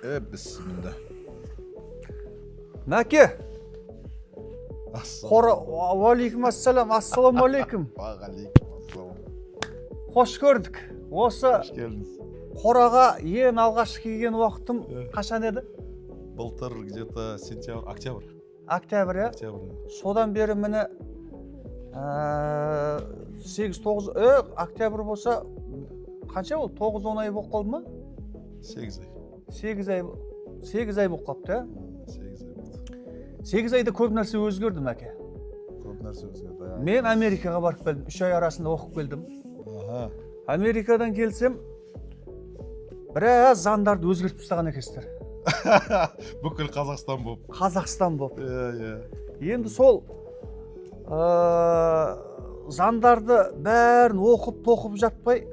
Bismillah. Мәке. Алейкум ассалам, ассаламу алейкум. Қош көрдік. Осы қораға ең алғаш келген уақытым қашан еді? Былтыр где-то сентябрь, октябрь. Октябрь, иә? Содан бері мені 8-9 октябрь болса қанша болды? 9-10 ай болып қалды ма? 8 ай. 8 ай болып қалыпты, иә? 8 ай болды. 8 айда көп нәрсе өзгерді, Мәке. Көп нәрсе өзгерді. Мен Америкаға барып келдім, 3 ай арасында оқып келдім. Америкадан келсем, біраз заңдарды өзгертіп тастаған екенсіздер. Бүкіл Қазақстан болып. Қазақстан болып. Иә. Енді сол заңдарды бәрін оқып жатпай,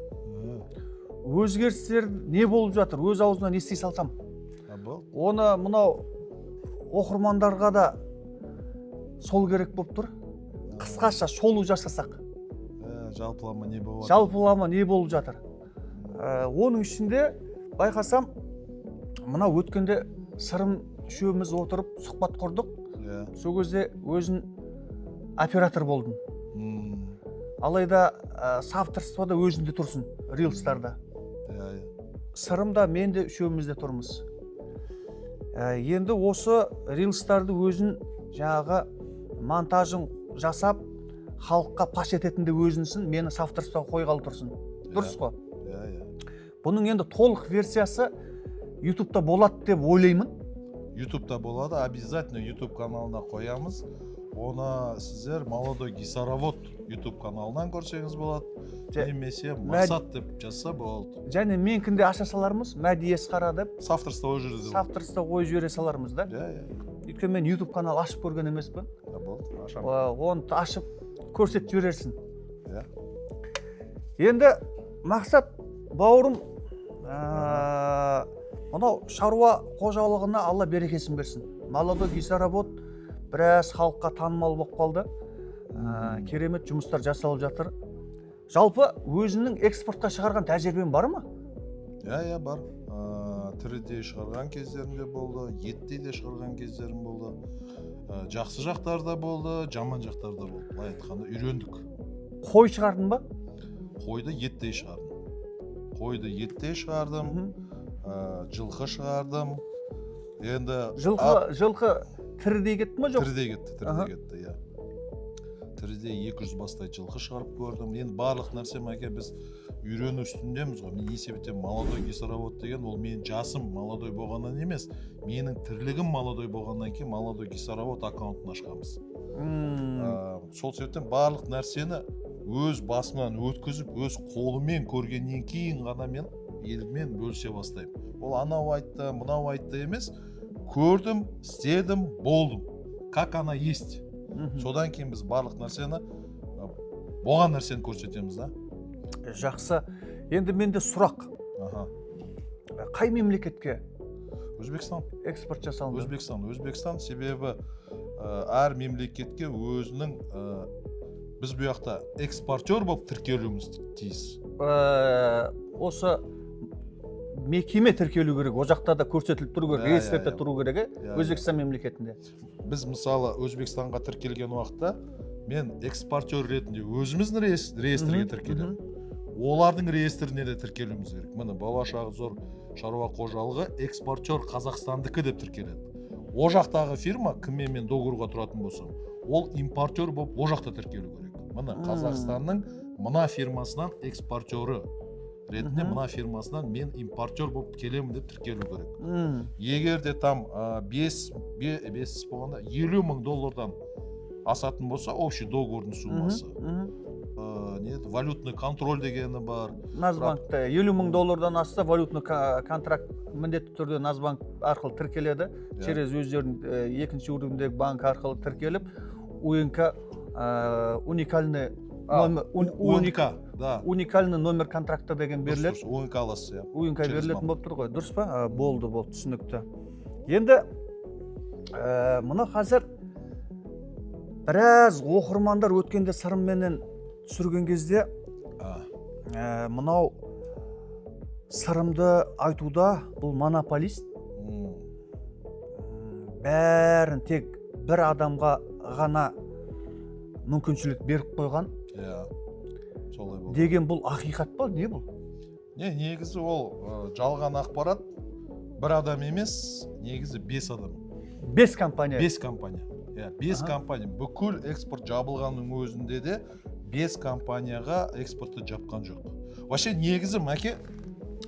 өзгерістер не болып жатыр, өз аузынан ести салсам. Оны мынау оқырмандарға да сол керек болып тұр. Қысқаша шолу жасасақ. Жалпылама не болып жатыр? Жалпылама не болып жатыр? Оның ішінде байқасам, мынау өткенде сырым үшеуміз отырып сұхбат құрдық. Сол кезде өзін оператор болдым. Алайда соавторствода өзінде тұрсын, рилстарда. Сырымда мен де үшеумізде тұрмыз. Енді осы рилстарды өзін жаңағы монтажын жасап, халыққа паш ететінде өзінсін, мені соавторствоға қойғалы тұрсын. Дұрыс қой? Бұның енді толық версиясы YouTube'да болады деп ойлаймын. YouTube'да болады, обязательно YouTube каналына қоямыз. Оны сіздер молодой гисаровод YouTube каналынан көрсеңіз болады. Немесе мақсат деп жазса болады. Және менкінде аша салармыз, мәдиес қара деп. Соавторство ой жүреді. Соавторство ой жүре салармыз да. Өйткені мен YouTube канал ашып көрген емеспін. Оны ашып көрсетіп жіберерсін. Енді мақсат бауырым, мынау шаруа қожалығына Алла берекесін берсін. Молодой гисаровод біраз халыққа танымал болып қалды. Керемет жұмыстар жасалып жатыр. Жалпы өзінің экспортқа шығарған тәжірибең бар ма? Бар. Тіріде шығарған кездерінде болды, етте де шығарған кездерім болды. Жақсы жақтарда болды, жаман жақтарда болды. Былай айтқанда үйрендік. Қой шығардың ба? Қойды етте шығардым. Жылқы шығардым. Енді жылқы тірідей кетті ме жоқ? Тірідей кетті, иә. Тіріде 200 бастай жылқы шығарып көрдім. Енді барлық нәрсе мәке біз үйрену үстіндеміз ғой. Мен есептен молодой гисаровод деген ол менің жасым молодой болғаннан емес, менің тірлігім молодой болғаннан кейін молодой гисаровод аккаунтын ашқанбыз. Сол себептен барлық нәрсені өз басымнан өткізіп, өз қолымен көргеннен кейін ғана мен елмен бөлісе бастаймын. Ол анау айтты, мынау айтты емес, көрдім, істедім, болдым. Как она есть. Содан кейін біз барлық нәрсені, болған нәрсені көрсетеміз да. Жақсы. Енді менде сұрақ. Қай мемлекетке? Өзбекстан. Экспорт жасалынды? Өзбекстан себебі әр мемлекетке өзінің біз бұл жақта экспортер болып тіркелуіміз тиіс. Осы мекеме тіркелу керек, о жақта да көрсетіліп тұру керек, реестрде тұру керек, Өзбекстан мемлекетінде. Біз мысалы Өзбекстанға тіркелген уақытта мен экспортер ретінде өзіміздің реестрге тіркелемін. Олардың реестріне де тіркелуіміз керек. Міне болашағы зор шаруа қожалығы экспортер Қазақстандікі деп тіркеледі. О жақтағы фирма, кіммен мен договорға тұратын болсам, ол импортер болып о жақта тіркелу керек. Міне Қазақстанның мына фирмасынан экспортері ретінде мына фирмасынан мен импортер болып келемін деп тіркелу керек. Егер де там 50 мың доллардан асатын болса, общий договордың суммасы. Валютный контроль дегені бар. Назбанкта 50 мың доллардан асса, валютный контракт міндетті түрде Назбанк арқылы тіркеледі. Через өздерінің екінші уровендегі банк арқылы тіркеліп, уникальный номер контракта деген беріледі. УНК аласыз, иә. УНК берілетін болып тұр ғой, дұрыс па? Болды, түсінікті. Енді мұны қазір біраз оқырмандар өткенде сырымменен түсірген кезде мынау сырымды айтуда бұл монополист, бәрін тек бір адамға ғана мүмкіншілік беріп қойған иә солай болды деген бұл ақиқат па, не бұл? негізі ол жалған ақпарат бір адам емес, негізі 5 адам. 5 компания. 5 компания. Иә, 5 компания. Бүкіл экспорт жабылғанның өзінде де 5 компанияға экспортты жапқан жоқ. Вообще негізі мәке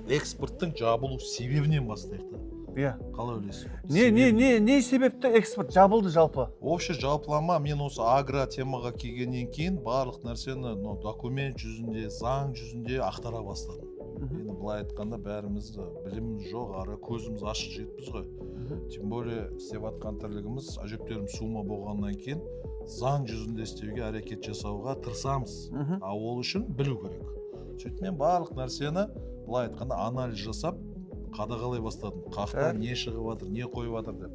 экспорттың жабылу себебінен бастайық та. Иә. Қалай ойлайсың? Не себепті экспорт жабылды жалпы? Вообще жалпылама мен осы агро темаға келгеннен кейін барлық нәрсені документ жүзінде, заң жүзінде ақтара бастадым. Енді былай айтқанда бәріміз біліміміз жоғары, көзіміз ашық жетпіз ғой. Тем более істеп жатқан тірлігіміз әжептерім сума болғаннан кейін заң жүзінде істеуге әрекет жасауға тырысамыз. А ол үшін білу керек. Сөйтіп мен барлық нәрсені былай айтқанда анализ жасап қадағалай бастадым. Қақта не шығып жатыр, не қойып жатыр деп.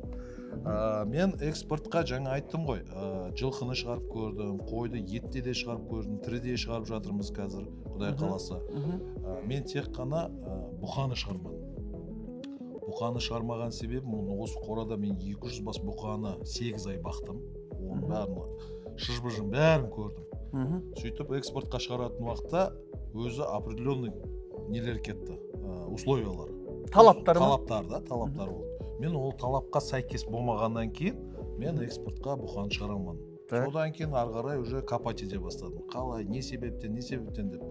Мен экспортқа жаңа айттым ғой, жылқыны шығарып көрдім, қойды етте де шығарып көрдім, тіріде шығарып жатырмыз қазір, Құдай қаласа. Мен тек қана бұқаны шығармадым. Бұқаны шығармаған себебім, осы қорада мен 200 бас бұқаны 8 ай бақтым. Оның бәрін, шыжбыжын бәрін көрдім. Сөйтіп экспортқа шығаратын уақытта өзі определенный нелер кетті, условиялар. Талаптар ма? Талаптар болды. Мен ол талапқа сәйкес болмағаннан кейін мен экспортқа бұқаны шығарамадым. Содан кейін ары қарай уже копать ете бастадым. Қалай, не себептен деп.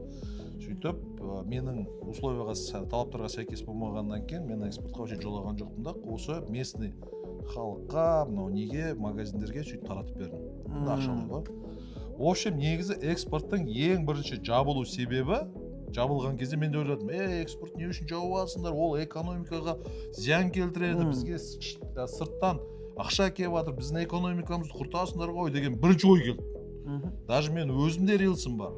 Сөйтіп, менің условияға, талаптарға сәйкес болмағаннан кейін мен экспортқа вообще жолаған жоқпын да, осы местный халыққа, неге, магазиндерге сөйтіп таратып бердім. Ақшалай ғой. В общем, негізі экспорттың ең бірінші жабылу себебі, жабылған кезде мен де ойладым, экспорт не үшін жауып алсыңдар, ол экономикаға зиян келтіреді, бізге сырттан ақша келіп жатыр, біздің экономикамызды құртасыңдар ғой деген бірінші ой келді. Даже мен өзімде рилсім бар.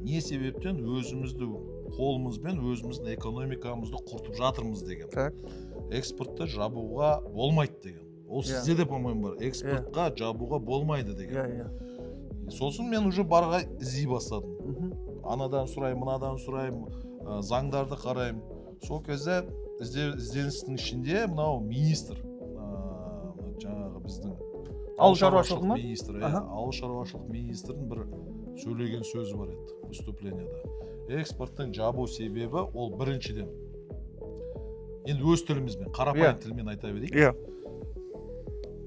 Не себептен өзімізді қолымызбен өзіміздің экономикамызды құртып жатырмыз деген. Экспортты жабуға болмайды деген. Ол сізде де по-моему бар. Экспортқа жабуға болмайды деген. Сосын мен уже барға іздей бастадым. Анадан сұраймын, мынадан сұраймын, заңдарды қараймын. Сол кезде ізденістің ішінде мынау министр, жаңағы біздің ауыл шаруашылық министрі, ауыл шаруашылық министрінің бір сөйлеген сөзі бар еді выступленияда. Экспорттың жабу себебі ол біріншіден. Енді өз тілімізбен, қарапайым тілмен айта берейік.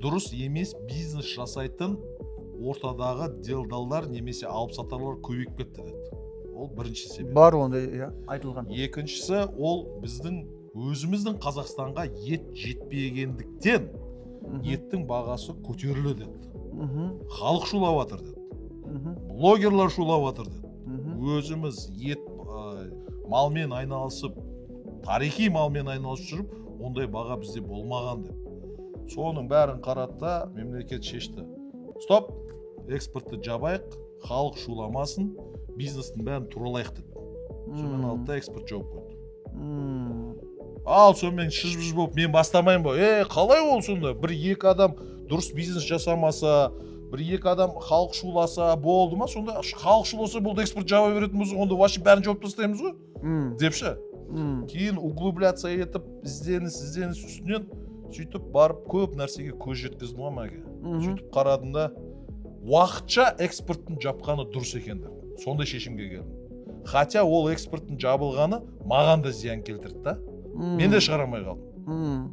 Дұрыс емес бизнес жасайтын ортадағы делдалдар немесе алыпсатарлар көбейіп кетті деді. Ол бірінші себеп. Бар ондай айтылған. Екіншісі ол біздің өзіміздің Қазақстанға ет жетпегендіктен еттің бағасы көтерілді деді. Халық шулап жатыр деді. Блогерлар шулап жатыр деді. Өзіміз ет малмен айналысып, тарихи малмен айналысып жүріп, ондай баға бізде болмаған деп. Соның бәрін қаратта мемлекет шешті. Стоп, экспортты жабайық, халық шуламасын, бизнестің бәрін туралайық деді. Сонымен алды экспорт жауып қойды. Ал сонымен шыж-бұж болып мен бастамайын ба? Қалай ол сонда? Бір-екі адам дұрыс бизнес жасамаса, бір-екі адам халық шуласа болды ма? Сонда халық шуласа болды экспорт жаба беретін болса, онда вообще бәрін жауып тастаймыз ғой? Депші. Кейін углубляться етіп, ізденіс үстінен сөйтіп барып көп нәрсеге көз жеткіздім ғой мәге. Сөйтіп қарадым да, уақытша экспорттың жапқаны дұрыс екен деп. Сондай шешімге келдім. Хотя ол экспорттың жабылғаны маған да зиян келтірді да. Мен де шығарамай қалдым.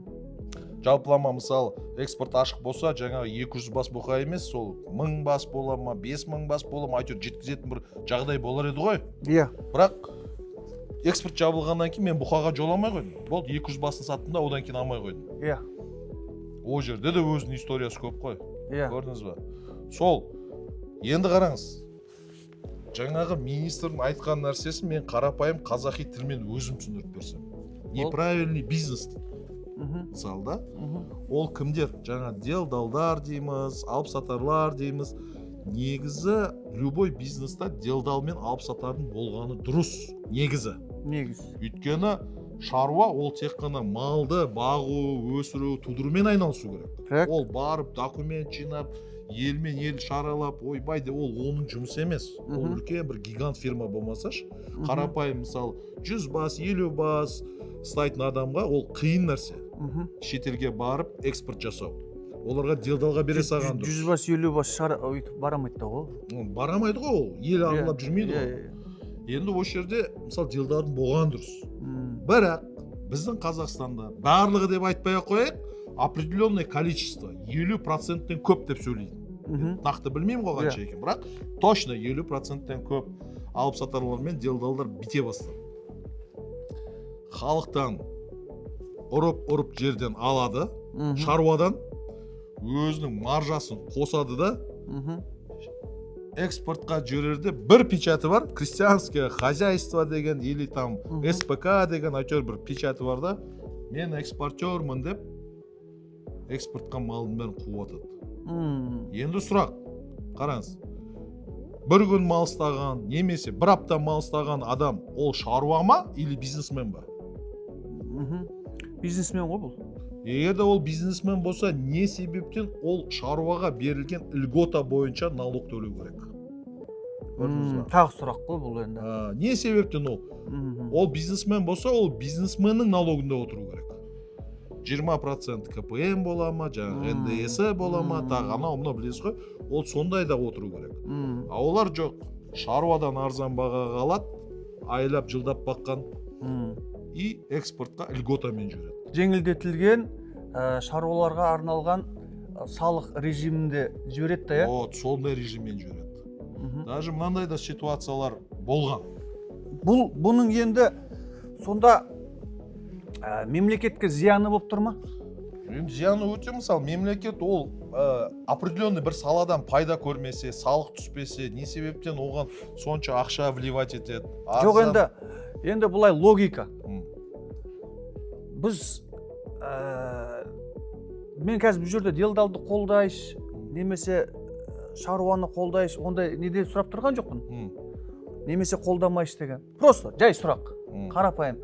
Жалпылама мысалы экспорт ашық болса, жаңағы 200 бас бұқа емес, сол 1000 бас бола ма, 5000 бас бола ма, әйтеуір жеткізетін бір жағдай болар еді ғой. Бірақ экспорт жабылғаннан кейін мен бұқаға жоламай қойдым. Болды, 200 басын саттым да, одан кейін алмай қойдым. О жерде де өзінің историясы көп қой. Көрдіңіз ба? Сол, енді қараңыз. Жаңағы министрдің айтқан нәрсесін мен қарапайым қазақи тілмен өзім түсіндіріп берсем. Неправильный бизнес. Мысалы да, ол кімдер? Жаңа делдалдар дейміз, алыпсатарлар дейміз. Негізі любой бизнеста делдал мен алыпсатардың болғаны дұрыс. Негізі. Өйткені шаруа ол тек қана малды бағу, өсіру, тудырумен айналысу керек. Так. Ол барып документ жинап, елмен ел шаралап, ойбай де ол оның жұмысы емес. Ол үлкен бір гигант фирма болмасашы, қарапайым мысалы 100 бас, 50 бас ұстайтын адамға ол қиын нәрсе. Шетелге барып экспорт жасау. Оларға делдалға бере саған дұрыс. 100 бас, 50 бас өйтіп барамайды да ол. Барамайды ғой ол, ел аралап жүрмейді ғой. Енді осы жерде мысалы делдардың болған дұрыс. Бірақ біздің Қазақстанда барлығы деп айтпай ақ қояйық, определенное количество 50%-тен көп деп сөйлейді. Нақты білмеймін ғой қанша екен, бірақ точно 50%-тен көп алып сатарлармен делдалдар бите бастады. Халықтан ұрып жерден алады, шаруадан өзінің маржасын қосады да, экспортқа жіберерде бір печаты бар, крестьянское хозяйство деген или там СПК деген әйтеуір бір печаты бар да, мен экспортермын деп экспортқа малдың бәрін қуып атады. Енді сұрақ, қараңыз, бір күн мал ұстаған немесе бір апта мал ұстаған адам ол шаруа ма или бизнесмен ба? Бизнесмен ғой бұл. Егер де ол бизнесмен болса, не себептен ол шаруаға берілген льгота бойынша налог төлеу керек? Тағы сұрақ қой бұл енді. Не себептен ол? Ол бизнесмен болса, ол бизнесменнің налогында отыру керек. 20% КПМ бола ма, жаңағы НДС бола ма, тағы анау білесіз ғой, ол сондай да отыру керек. А олар жоқ, шаруадан арзан бағаға алады, айлап жылдап баққан и экспортқа льготамен жүреді. Жеңілдетілген шаруаларға арналған салық режимінде жібереді да, иә? Сондай режиммен жүреді. Даже мынандай да ситуациялар болған. Бұның енді сонда мемлекетке зияны болып тұр ма? Зияны өте, мысалы, мемлекет ол определенный бір саладан пайда көрмесе, салық түспесе, не себептен оған сонша ақша вливать етеді? Жоқ, енді бұлай логика. Біз мен қазір бұл жерде делдалды қолдайш, немесе шаруаны қолдайш, ондай неден сұрап тұрған жоқпын. Немесе қолдамайш деген. Просто жай сұрақ, қарапайым.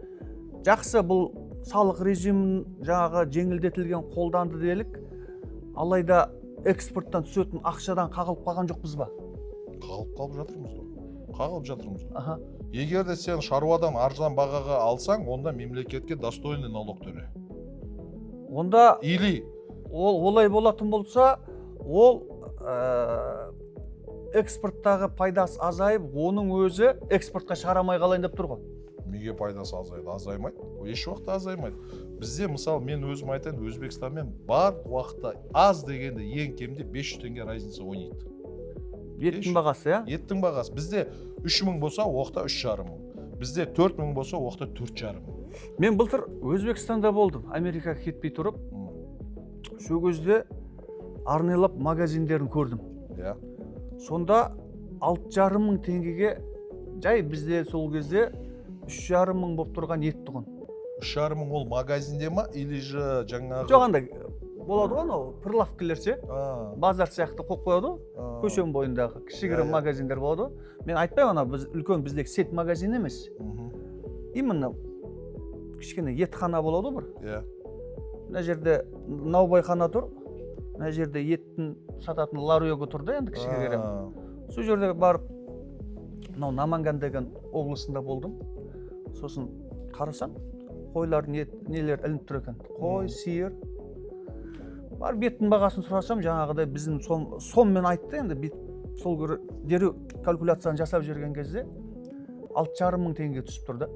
Жақсы, бұл салық режимін жаңағы жеңілдетілген қолданды делік, алайда экспорттан түсетін ақшадан қағылып қалған жоқпыз ба? Қалып жатырмыз. Егер де сен шаруадан арзан бағаға алсаң, онда мемлекетке достойный налог төле. Онда или олай болатын болса, ол экспорттағы пайдасы азайып, оның өзі экспортқа шығарамай қалайын деп тұр ғой. Неге пайдасы азайды? Азаймайды. Еш уақытта азаймайды. Бізде, мысалы, мен өзім айтайын, Өзбекстанмен бар уақытта аз дегенде ең кемде 500 теңге разница ойнайды. Еттің бағасы, иә? Еттің бағасы. Бізде 3000 болса, оқта 3500. Бізде 4000 болса, оқта 4500. Мен былтыр Өзбекстанда болдым. Америкаға кетпей тұрып, сол кезде арнайлап магазиндерін көрдім. Сонда 6500 теңгеге жай бізде сол кезде 3500 болып тұрған ет тұғын. 3500 ол магазинде ма или же жаңағы? Жоқ, андай болады ғой, прилавкілер ше, базар сияқты қойып қояды ғой, көшенің бойындағы кішігірім магазиндер болады ғой. Мен айтпаймын, біз үлкен біздегі сет магазин емес. Именно кішкене етхана болады ғой бір. Мына жерде наубайхана тұр, мына жерде еттің сататын ларьёгі тұр да, енді кішігірім. Сол жерде барып, Наманган деген облысында болдым. Сосын қарасам, қойлардың нелер ілініп тұр екен. Қой, сиыр. Бар беттің бағасын сұрасам, жаңағыдай біздің соммен айтты, енді сол дереу калькуляцияны жасап жүрген кезде 6500 теңге түсіп тұрды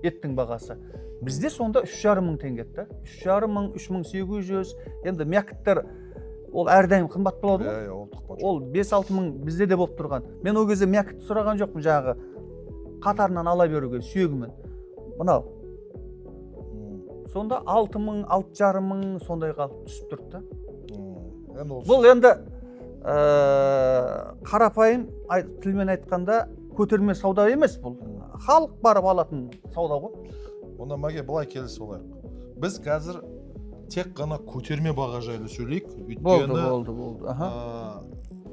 еттің бағасы. Бізде сонда 3500 теңге еді. 3500, 3800, енді мякіттер ол әрдайым қымбат болады ғой. Ол 5-6 мың бізде де болып тұрған. Мен ол кезде мякітті сұраған жоқпын, жаңағы қатарынан ала беруге сүйегімен. Мынау. Сонда 6000, 6500 сондай қалып түсіп тұрды. Бұл енді қарапайым тілмен айтқанда көтерме сауда емес бұл. Халық барып алатын сауда ғой. Онда мәге былай келіс олайық. Біз қазір тек қана көтерме баға жайлы сөйлейік. Болды.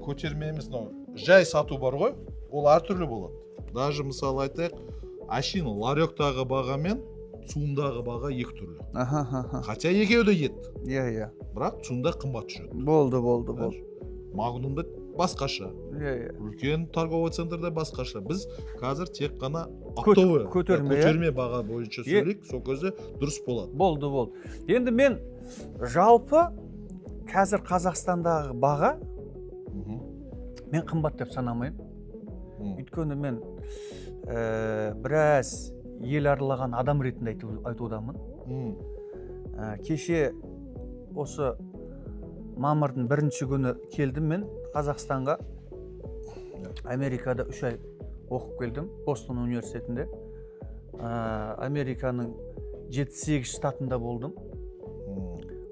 Көтерме емес, жай сату бар ғой, ол әртүрлі болады. Даже мысалы айтайық, ашин ларёктағы бағамен суындағы баға екі түрлі. Аха. Хотя екеуі де ет, Иә. бірақ суында қымбат жүреді. Болды. Магнумда басқаша, Иә. үлкен торговый центрде басқаша. Біз қазір тек қана оптовый көтерме баға бойынша сөйлейік, сол кезде дұрыс болады. Болды. Енді мен жалпы қазір Қазақстандағы баға мен қымбат деп санамаймын. Өйткені мен біраз ел аралаған адам ретінде айтудамын. Кеше осы мамырдың 1-ші күні келдім мен Қазақстанға. Америкада 3 ай оқып келдім, Бостон университетінде. Американың 7-8 штатында болдым.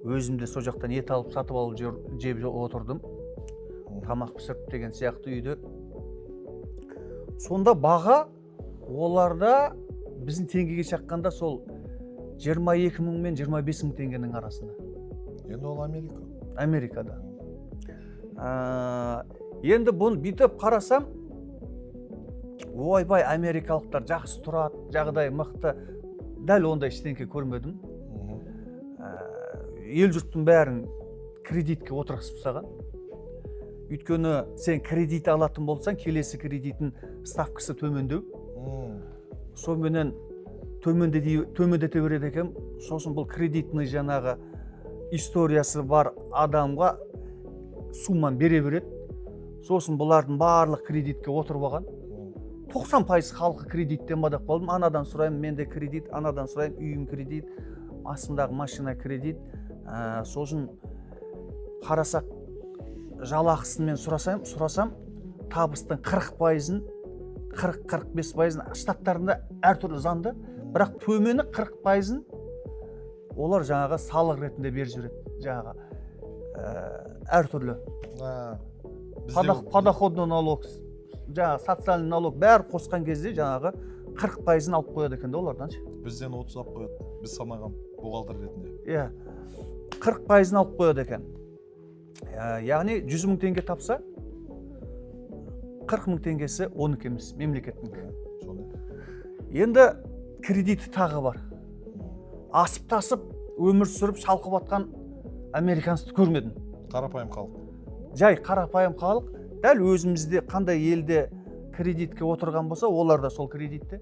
Өзімде сол жақтан ет алып сатып алып жеп отырдым. Тамақ пісіріп деген сияқты үйде. Сонда баға оларда біздің теңгеге шаққанда сол 22 мың мен 25 мың теңгенің арасында. Енді ол Америкада. Енді бұны бүйтіп қарасам, ойбай, америкалықтар жақсы тұрады, жағдай мықты. Дәл ондай ештеңе көрмедім. Ел жұрттың бәрін кредитке отырғызып тастаған. Өйткені сен кредит алатын болсаң, келесі кредиттің ставкасы төмендеу. Сонымен төмендете береді екен. Сосын бұл кредитный жаңағы историясы бар адамға сумман бере береді. Сосын бұлардың барлық кредитке отырып алған. 90% халқы кредиттен мадақ болдым. Анадан сұраймын, менде кредит, анадан сұраймын, үйім кредит, астымдағы машина кредит. Сосын қарасақ, жалақысын мен сұрасам, табыстың 40%-ін, 40-45%-ін штаттарында әртүрлі заңды, бірақ төмені 40%-ын олар жаңағы салық ретінде беріп жүреді. Жаңағы әртүрлі. Подоходный налог, жаңағы социальный налог бәрі қосқан кезде жаңағы 40%-ын алып қояды екен де олардан. Бізден 30 алып қояды. Біз санаған бухгалтер ретінде. Иә. 40%-ын алып қояды екен. Яғни 100 мың теңге тапса, 40 мың теңгесі 12 емес, мемлекеттің. Енді кредиті тағы бар. Асып тасып, өмір сүріп, шалқып атқан американцты көрмедім. Қарапайым халық. Жай қарапайым халық, дәл өзімізде қандай елде кредитке отырған болса, олар да сол кредитте.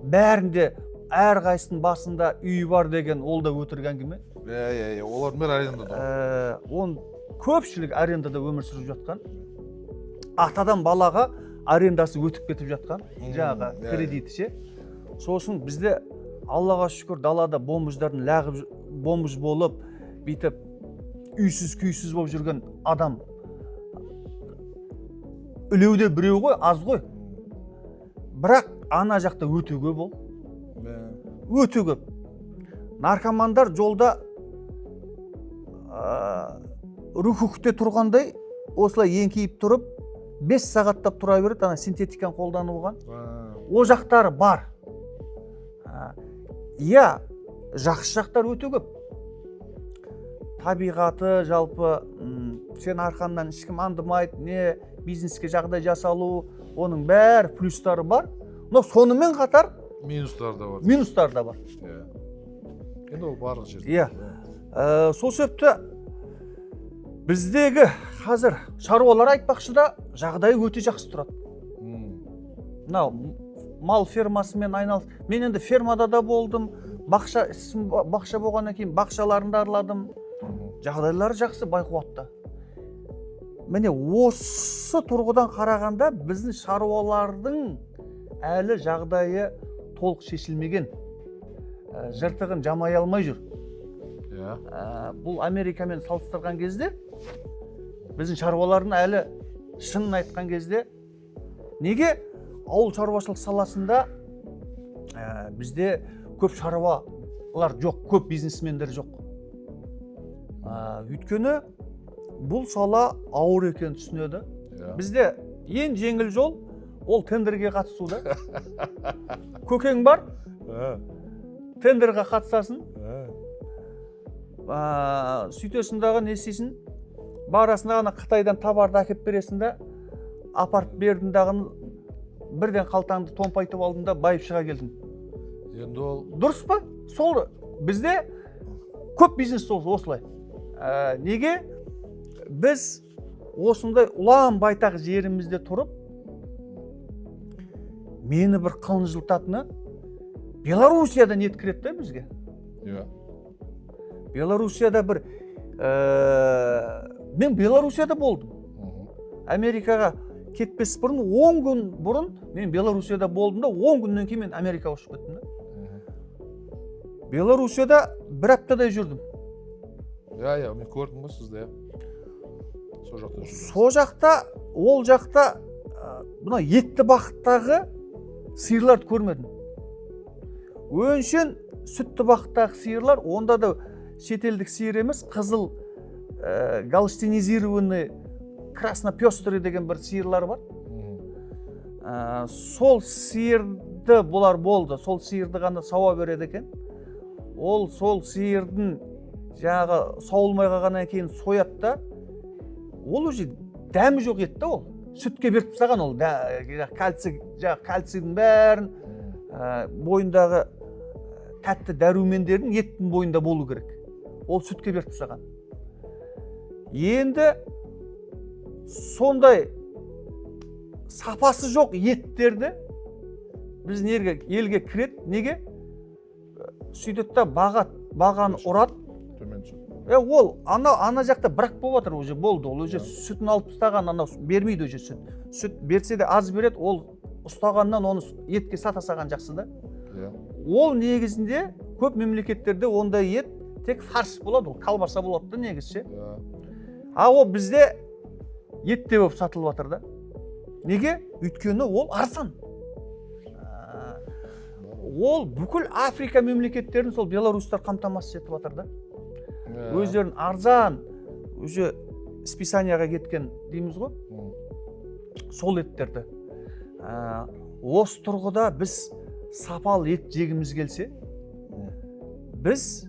Бәрінде әрқайсының басында үй бар деген, ол да өтірік әңгіме. Олардың бәрі арендада. Көпшілік арендада өмір сүріп жатқан. Атадан балаға арендасы өтіп кетіп жатқан, жаңағы кредиті ше. Сосын бізде Аллаға шүкір далада бомбуздардың лағып бомбуз болып, бүйтіп үйсіз күйсіз болып жүрген адам үлеуде біреу ғой, аз ғой. Бірақ ана жақта өте көп ол. Өте көп. Наркомандар жолда рухукте тұрғандай осылай еңкейіп тұрып 5 сағаттап тұра береді, ана синтетиканы қолданылған. О жақтары бар. Иә, жақсы жақтар өте көп. Табиғаты жалпы сен арқаннан ешкім андымайды, не бизнеске жағдай жасалу, оның бәр плюстары бар. Но сонымен қатар минустар да бар. Енді ол барлық жерде. Иә. Сол себепті біздегі қазір шаруалар айтпақшы да жағдай өте жақсы тұрады. Мынау мал фермасымен айналыс. Мен енді фермада да болдым, бақша болғаннан кейін бақшаларында арладым. Жағдайлары жақсы, байқуатты. Міне осы тұрғыдан қарағанда біздің шаруалардың әлі жағдайы толық шешілмеген. Жыртығын жамай алмай жүр. Бұл Америкамен салыстырған кезде біздің шаруалардың әлі шынын айтқан кезде неге ауыл шаруашылық саласында бізде көп шаруалар жоқ, көп бизнесмендер жоқ. Өйткені бұл сала ауыр екен түсінеді. Бізде ең жеңіл жол ол тендерге қатысуда. Көкең бар, тендерға қатысасын. Сөйтесіндағы не істейсің? Барасында Қытайдан товарды әкеп бересің да, апарып бердіңдағын бірден қалтаңды томпайтып алдың да байып шыға келдің. Енді ол Дұрыс па? Сол бізде көп бизнес осылай. Неге? Біз осындай ұлан байтақ жерімізде тұрып, мені бір қынжылтатыны Белоруссиядан ет кіреді да бізге. иә. Белоруссияда бір мен Белоруссияда болдым. Америкаға кетпес бұрын 10 күн бұрын мен Белоруссияда болдым да 10 күннен кейін мен Америкаға ұшып кеттім да. Белоруссияда бір аптадай жүрдім. Иә, мен көрдім ғой сізді. Сол жақта, ол жақта мына етті бақыттағы сиырларды көрмедім. Өңшен сүтті бақыттағы сиырлар, онда да шетелдік сиыр емес, қызыл галштинизированный краснопестрый деген бір сиырлар бар. Сол сиырды бұлар болды, сол сиырды ғана сауа береді екен. Ол сол сиырдың жаңағы сауылмай қалғаннан кейін сояды да, ол уже дәмі жоқ ет та ол. Сүтке беріп тастаған ол, кальцийдің бәрін, бойындағы тәтті дәрумендердің еттің бойында болу керек. Ол сүтке беріп тастаған. Енді сондай сапасы жоқ еттерді біз елге кіреді. Неге? Сөйтеді да бағаны ұрады. Ол ана жақта бірақ болып жатыр, уже болды. Ол уже сүтін алып тастаған, ана бермейді уже сүт. Сүт берсе де аз береді, ол ұстағаннан оны етке сата салған жақсы да. Ол негізінде көп мемлекеттерде ондай ет тек фарш болады, ол колбаса болады да негізше. Ол бізде етте болып сатылып жатыр да. Неге? Өйткені ол арзан. Ол бүкіл Африка мемлекеттерін сол белорустар қамтамасыз етіп жатыр да. Өздерін арзан, уже списанияға кеткен дейміз ғой, сол еттерді. Осы тұрғыда біз сапалы ет жегіміз келсе, біз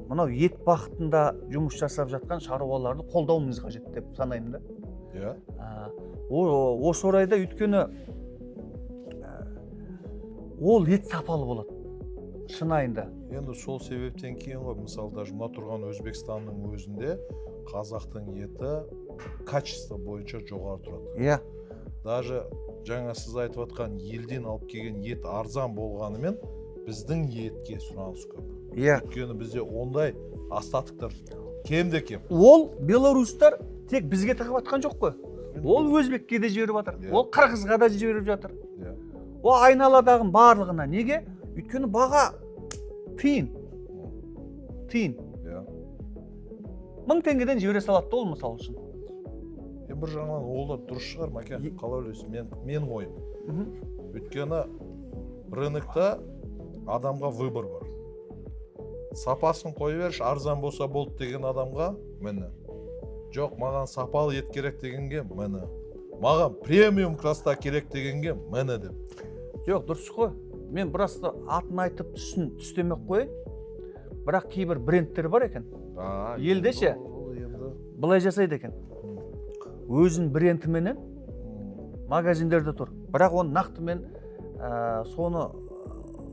мынау ет бақытында жұмыс жасап жатқан шаруаларды қолдауымыз қажет деп санаймын да. Осы орайда өйткені ол ет сапалы болады, шынайында. Енді сол себептен кейін ғой, мысалы даже мына тұрған Өзбекстанның өзінде қазақтың еті качество бойынша жоғары тұрады. Иә. Даже жаңа сіз айтып жатқан елден алып келген ет арзан болғанымен біздің етке сұраныс көп. Иә. Өйткені бізде ондай остатықтар кем-де-кем. Ол белорустар тек бізге тығып жатқан жоқ қой. Ол өзбекке де жіберіп жатыр. Ол қырғызға да жіберіп жатыр. Ол айналадағы барлығына. Неге? Өйткені баға тиын. 1000 теңгеден жібере салады ол мысал үшін. Бір жағынан ол да дұрыс шығар, Мәке, қалай ойлайсыз? Мен ойым. Өйткені рынокта адамға выбор бар. Сапасын қой берші, арзан болса болды деген адамға міне. Жоқ, маған сапалы ет керек дегенге міне. Маған премиум класста керек дегенге міне деп. Жоқ, дұрыс қой. Мен бірасты атын айтып түстемек қойын. Бірақ кейбір брендтер бар екен. Елдеше бұлай жасайды екен. Өзін брендіменен магазиндерде тұр. Бірақ оны нақты мен соны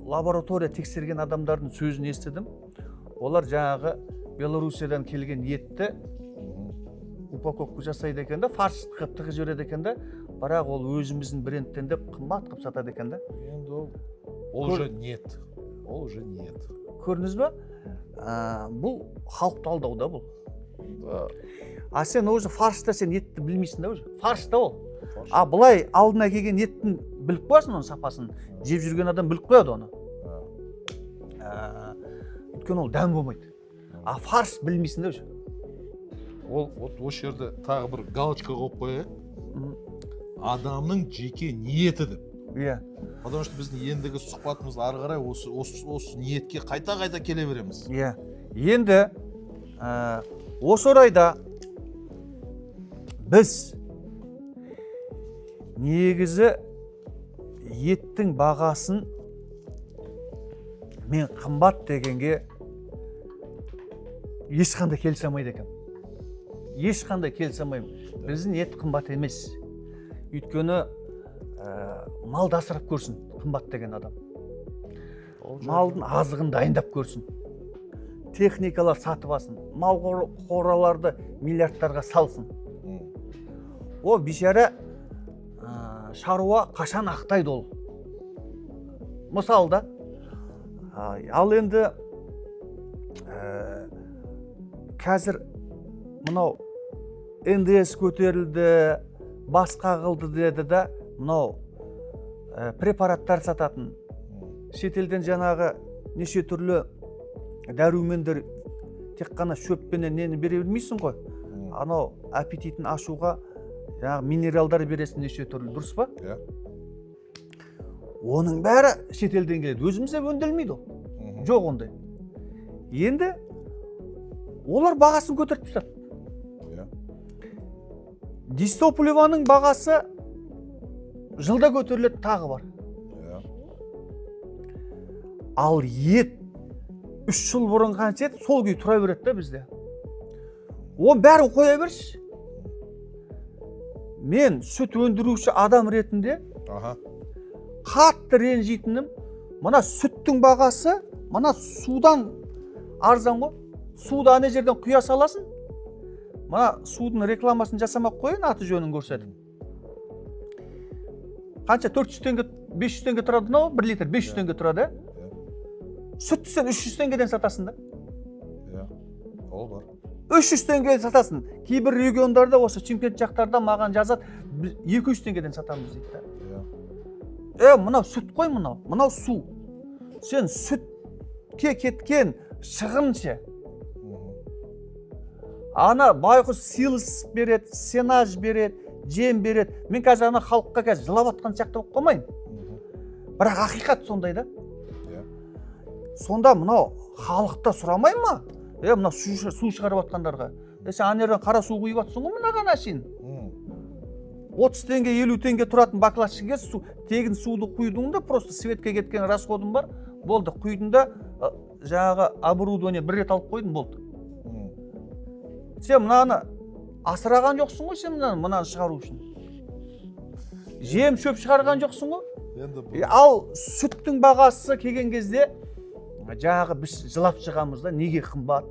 лаборатория тексерген адамдардың сөзін естідім. Олар жаңағы Белоруссиядан келген етті упаковка жасайды екен да, фарш қып тығып жібереді екен да, бірақ ол өзіміздің брендтен деп қымбат қып сатады екен да. Енді ол уже нет. Ол уже нет. Көрдіңіз ба? Бұл халықты алдау да бұл. Сен уже фаршта сен етті білмейсің да уже. Фаршта ол. Бұлай алдына келген еттің біліп қоясың оның сапасын. Жеп жүрген адам біліп қояды оны. Өйткені ол дәм болмайды. Фарш білмейсің да уже. Ол осы жерде тағы бір галочка қойып қояйық. Адамның жеке ниеті деп. Иә. Потому что біздің ендігі сұхбатымыз ары қарай осы ниетке қайта келе береміз. Иә. Енді осы орайда біз негізі еттің бағасын мен қымбат дегенге ешқандай келісе алмайды екенмін. Ешқандай келісе алмаймын. Біздің ет қымбат емес. Өйткені малды асырап көрсін қымбат деген адам. малдың азығын дайындап көрсін, техникалар сатып алсын, мал қораларды миллиардтарға салсын. О бейшара шаруа қашан ақтайды ол. Мысалда, ал енді қазір мынау НДС көтерілді, басқа қылды деді да, мынау препараттар сататын, шетелден жаңағы неше түрлі дәрумендер тек қана шөппенен нені бере білмейсің ғой. Анау аппетитін ашуға жаңағы минералдар бересің неше түрлі, дұрыс па? Оның бәрі шетелден келеді, өзімізде өңделмейді ол. Жоқ ондай. Енді олар бағасын көтеріп тастады. Дистоплеваның бағасы жылда көтеріледі, тағы бар. Ал ет 3 жыл бұрын қанша еді, сол күй тұра береді да бізде. Оның бәрін қоя берші. Мен сүт өндіруші адам ретінде қатты ренжитінім, мына сүттің бағасы, мына судан арзан ғой. Суды ане жерден құя саласын. Мына судың рекламасын жасамақ қойын, аты жөнін көрсетіп. Қанша 400 теңге, 500 теңге тұрады мынау, 1 литр 500 теңге тұрады. Сүтті сен 300 теңгеден сатасың да. Ол бар. 300 теңгеден сатасың. Кейбір региондарда осы Чимкент жақтарда маған жазады, 200 теңгеден сатамыз дейді. Мынау сүт қой, мынау су. Сен сүтке кеткен шығыншы. Ана байқұс силос береді, сенаж береді, жем береді. Мен қазір ана халыққа қазір жылап атқан сияқты болып қалмайын. Бірақ ақиқат сондай да. Сонда мынау халықта сұрамай ма? Мынау су шығарып атқандарға. Сен анерден қара су құйып атсың ғой мынаған ашин. 30 теңге, 50 теңге тұратын баклашкаға тегін суды құйдың да, просто светке кеткен расходың бар. Болды, құйдың да, жаңағы оборудование бір рет алып қойдың, болды. Сен мынаны асыраған жоқсың ғой, сен мынаны шығару үшін. Жем шөп шығарған жоқсың ғой. Ал сүттің бағасы келген кезде, жаңағы біз жылап шығамыз да, неге қымбат?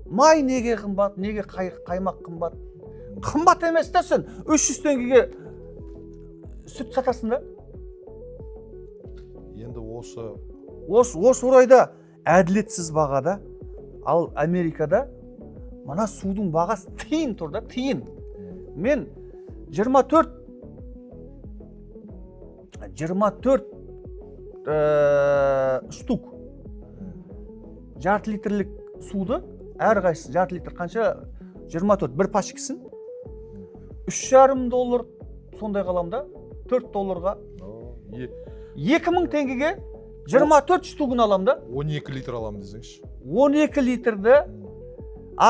Май неге қымбат, неге қаймақ қымбат? Қымбат емес та сен 300 теңгеге сүт сатасың да. Енді осы орайда әділетсіз бағада, ал Америкада мына судың бағасы тиын тұр да, тиын. Мен 24 штук жарты литрлік суды, әрқайсысы жарты литр қанша? 24, бір пачкасын $3,5 сондай қаламда, $4 2000 теңгеге 24 штугын аламда. 12 литр алам десеңші. 12 литрді,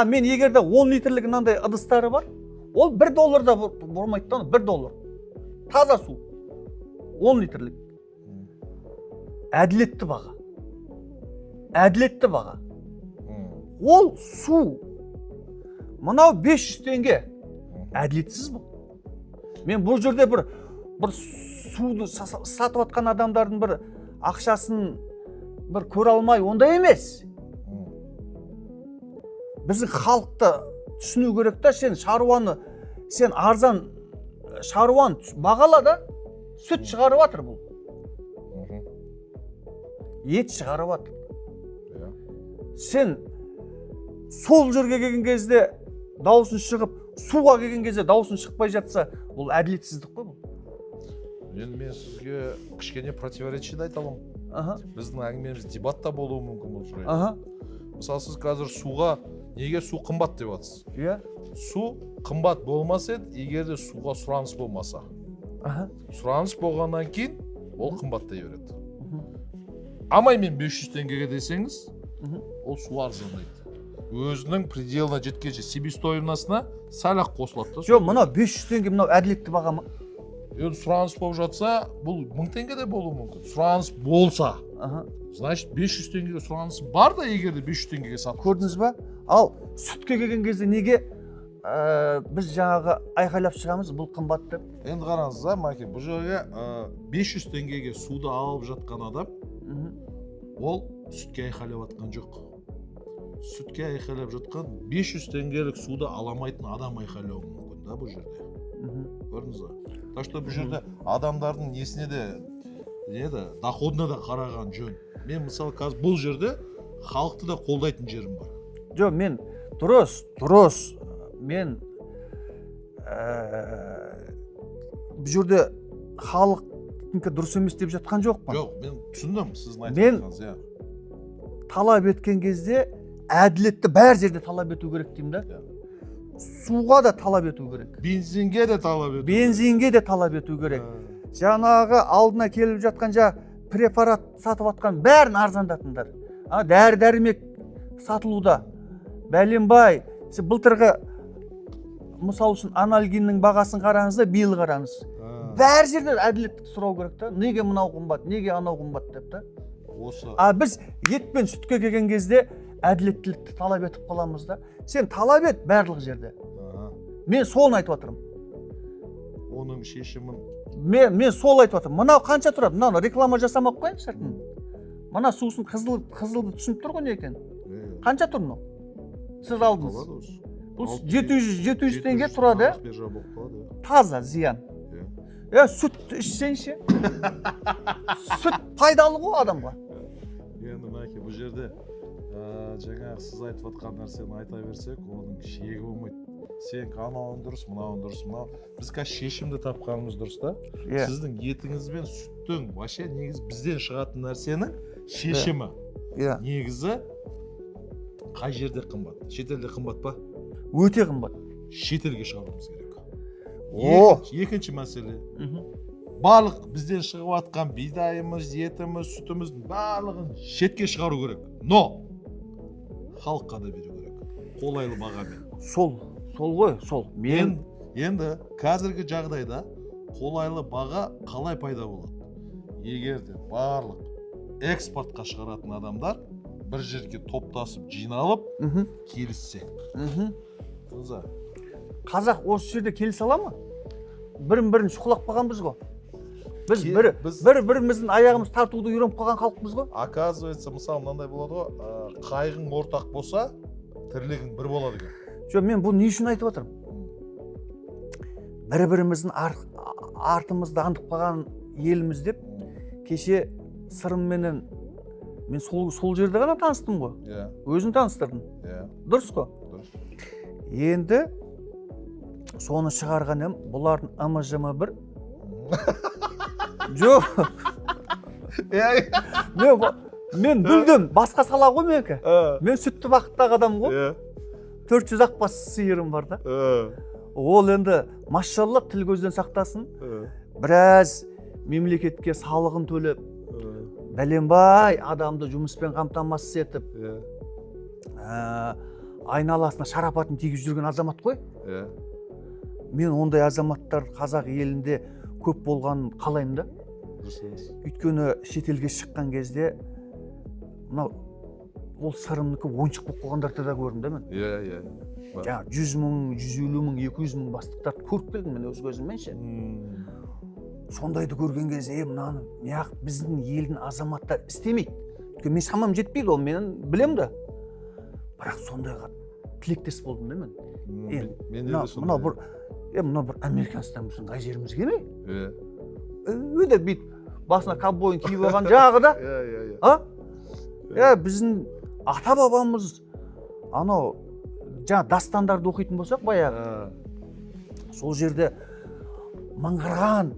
мен егерде 10 литрлік мынандай ыдыстары бар, ол $1 да бұрмайды да, $1. Таза су. 10 литрлік. Әділетті баға. Әділетті баға. Ол су. Мынау 500 теңге. Әділетсіз бұл. Мен бұл жерде бір суды сатып атқан адамдардың бір ақшасын бір көре алмай, ондай емес. Біздің халықты түсіну керек та, сен шаруаны, сен арзан шаруаны бағала да, сүт шығарып атыр бұл. Ет шығарып атыр. Сен сол жерге келген кезде дауысын шығып, суға келген кезде дауысын шықпай жатса, бұл әділетсіздік қой бұл. Мен сізге кішкене противоречие айта аламын. Біздің әңгімеміз дебатта болуы мүмкін бұл жайда. Мысалы, сіз қазір суға неге су қымбат деп жатсыз? Су қымбат болмас еді, егер де суға сұраныс болмаса. Сұраныс болғаннан кейін ол қымбаттай береді. Амай мен 500 теңгеге десеңіз, ол су арзандайды. Өзінің пределына жеткенше себестоимостьна сәл-ақ қосылады. Жоқ, мынау 500 теңге, мынау әділетті баға ма? Сұраныс болып жатса, бұл 1000 теңге де болуы мүмкін. Сұраныс болса, значит 500 теңгеге сұраныс бар да, егер де 500 теңгеге сатып. Көрдіңіз ба? Ал сүтке келген кезде неге біз жаңағы айқайлап шығамыз, бұл қымбат деп. Енді қараңыз да, Маке, бұл жерге 500 теңгеге суды алып жатқан адам, ол сүтке айқайлап жатқан жоқ. Сүтке айқайлап жатқан 500 теңгелік суды аламайтын адам айқайлауы мүмкін да бұл жерде. Көрдіңіз ба? Так что бұл жерде адамдардың несіне де, доходына да қараған жөн. Мен мысалы қазір бұл жерде халықты да қолдайтын жерім бар. Жоқ, мен дұрыс. Мен бұл жерде халықтікі дұрыс емес деп жатқан жоқпын. Жоқ, мен түсіндім сіздің айтып жатқаныңыз, иә. Талап еткен кезде әділетті бәр жерде талап ету керек деймін да. Суға да талап ету керек. Бензинге де талап ету. Бензинге де талап ету керек. Жаңағы алдына келіп жатқан препарат сатып атқан бәрін арзандатыңдар. Дәрі-дәрмек сатылуда. Бәленбай, былтырғы мысал үшін анальгиннің бағасын қараңыз да, биыл қараңыз. Бәр жерде әділеттік сұрау керек та. Неге мынау қымбат, неге анау қымбат деп та. Осы. Біз ет пен сүтке келген кезде әділеттілікті талап етіп қаламыз да. Сен талап ет барлық жерде. Мен соны айтып отырмын. Оның шешімін. Мен сол айтып отырмын. Мынау қанша тұрады? Мынау реклама жасамақ қойын шіркін. Мына сусын қызылды түсініп тұр ғой не екен? Қанша тұр мынау? Сіз алдыңыз. Бұл 700 теңге тұрады. Таза зиян. Сүт ішсенші. Сүт пайдалы ғой адамға. Енді Мәке, бұл жерде жаңағы сіз айтып жатқан нәрсені айта берсек, оның шегі болмайды. Сен анауың дұрыс, мынауың дұрыс, біз қазір шешімді тапқанымыз дұрыс та. Сіздің етіңіз бен сүттің вообще негізі бізден шығатын нәрсенің шешімі. Негізі қай жерде қымбат? Шетелде қымбат па? Өте қымбат. Шетелге шығаруымыз керек. Екінші мәселе. Барлық бізден шығып жатқан бидайымыз, етіміз, сүтіміз барлығын шетке шығару керек. Но халыққа да беру керек. Қолайлы бағамен. Сол ғой. Мен енді қазіргі жағдайда қолайлы баға қалай пайда болады? Егер де барлық экспортқа шығаратын адамдар бір жерге топтасып жиналып келіссек. Қазақ осы жерде келісе ала ма? Бірін шұқылап қалғанбыз ғой. Біз бір-біріміздің аяғымыз тартуды үйреніп қалған халықпыз ғой. Оказывается, мысалы мынандай болады ғой, қайғың ортақ болса, тірлігің бір болады екен. Жоқ, мен бұл не үшін айтып отырмын? Бір-біріміздің артымызды аңдып қалған еліміз деп, кеше сырымменен мен сол жерде ғана таныстым ғой. Өзін таныстырдым. Дұрыс қой? Дұрыс. Енді соны шығарған ем, бұлардың ымы-жымы бір. Жоқ. Мен бүлдім, басқа сала ғой менікі. Мен сүтті бақыттағы адам ғой. 400 ақбас сиырым бар да. Ол енді машалла тіл көзден сақтасын. Біраз мемлекетке салығын төлеп, бәленбай адамды жұмыспен қамтамасыз етіп, айналасына шарапатын тигізіп жүрген азамат қой. Мен ондай азаматтар қазақ елінде көп болғанын қалаймын да. Өйткені шетелге шыққан кезде ол сырымдікі ойыншық болып қалғандарды да көрдім да мен. 100 мың, 150 мың, 200 мың бастықтарды көріп келдім мен өз көзіммен ше. Сондайды көрген кезде мынаны неғып біздің елдің азаматтар істемейді. Өйткені мен шамам жетпейді, ол мен білем да. Бірақ сондайға тілектес болдым да мен. Мынау бір американстан біздің қай жерімізге ме? Өйде бейт басына ковбойын киіп алған жағы да. Біздің ата бабамыз анау жаңа дастандарды оқитын болсақ баяғы. Сол жерде мыңғырған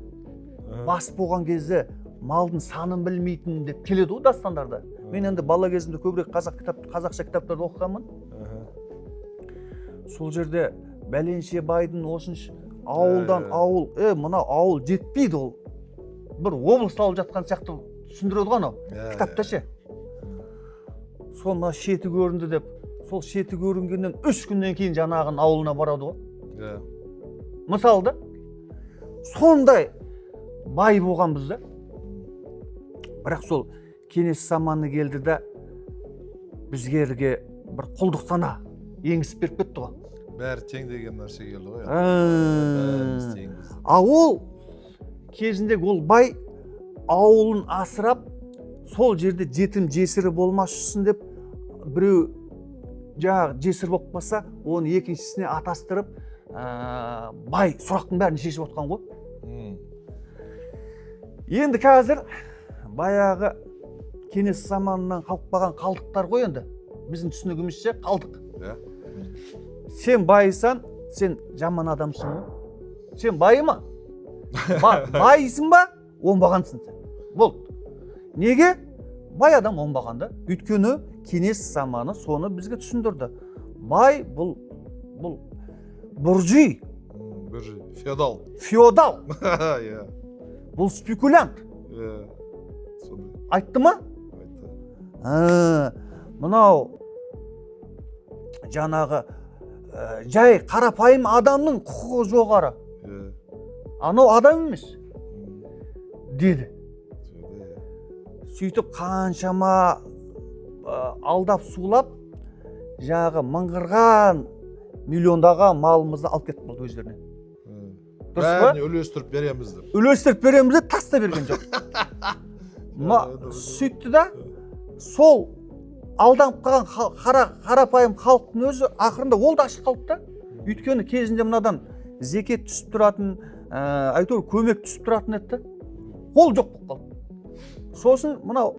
бас болған кезде малдың санын білмейтін деп келеді ғой дастандарда. Мен енді бала кезімде көбірек қазақша кітаптарды оқығанмын. Сол жерде бәленше байдың осыншы ауылдан ауыл, мына ауыл жетпейді ол. Бір облыс алып жатқан сияқты түсіндіреді ғой анау кітапта ше. Соны шеті көрінді деп, сол шеті көрінгеннен 3 күннен кейін жаңағын ауылына барады ғой. Мысалы да, сондай бай болғанбыз да. Бірақ сол кеңес заманы келді да, бізгерге бір құлдық сана еңісіп беріп кетті ғой. бәрі тең деген нәрсе келді ғой. Ә. Бәріміз теңбіз. Ол кезіндегі ол бай ауылын асырап, сол жерде жетім жесірі болмас үшін деп біреу жаңағы жесір болып қалса, оны екіншісіне атастырып, бай сұрақтың бәрін шешіп отқан ғой. Енді қазір баяғы кеңес заманынан қалып қалған қалдықтар ғой енді. Біздің түсінігімізше қалдық. Сен байысан, сен жаман адамсың ғой. Сен байы ма? Байысың ба? Оңбағансың сен. Болды. Неге? Бай адам оңбағанда. Өйткені кеңес заманы соны бізге түсіндірді. Бай бұл буржуй. Феодал. Феодал. Бұл спекулянт. Айтты ма? Айтты. Мынау жаңағы жай қарапайым адамның құқығы жоғары. Анау адам емес деді. Сөйтіп қаншама алдап сулап, жағы мыңғырған миллиондаған малымызды алып кетіп болды өздеріне. Бәріне үлестіріп береміз деп. Үлестіріп береміз деп таста берген жоқ. Сөйтті да, сол алданып қалған қарапайым халықтың өзі ақырында ол да ашық қалды да. Өйткені кезінде мынадан зекет түсіп тұратын, әйтеуір көмек түсіп тұратын еді. Ол жоқ болып қалды. Сосын мынау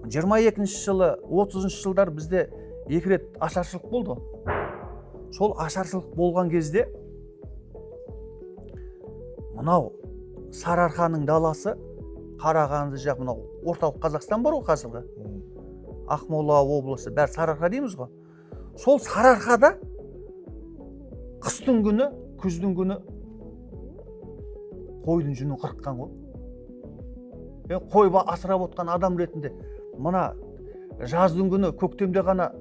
22-ші жылы, 30-ші жылдар бізде 2 рет ашаршылық болды. Сол ашаршылық болған кезде мынау Сарыарқаның даласы, Қарағанды жақ, мынау орталық Қазақстан бар ғой қазіргі. Ақмола облысы, бәрі Сарыарқа дейміз ғой. Сол Сарыарқада қыстың күні, күздің күні қойдың жүнін қырыққан ғой. Қой асырап отқан адам ретінде мына жаздың күні, көктемде ғана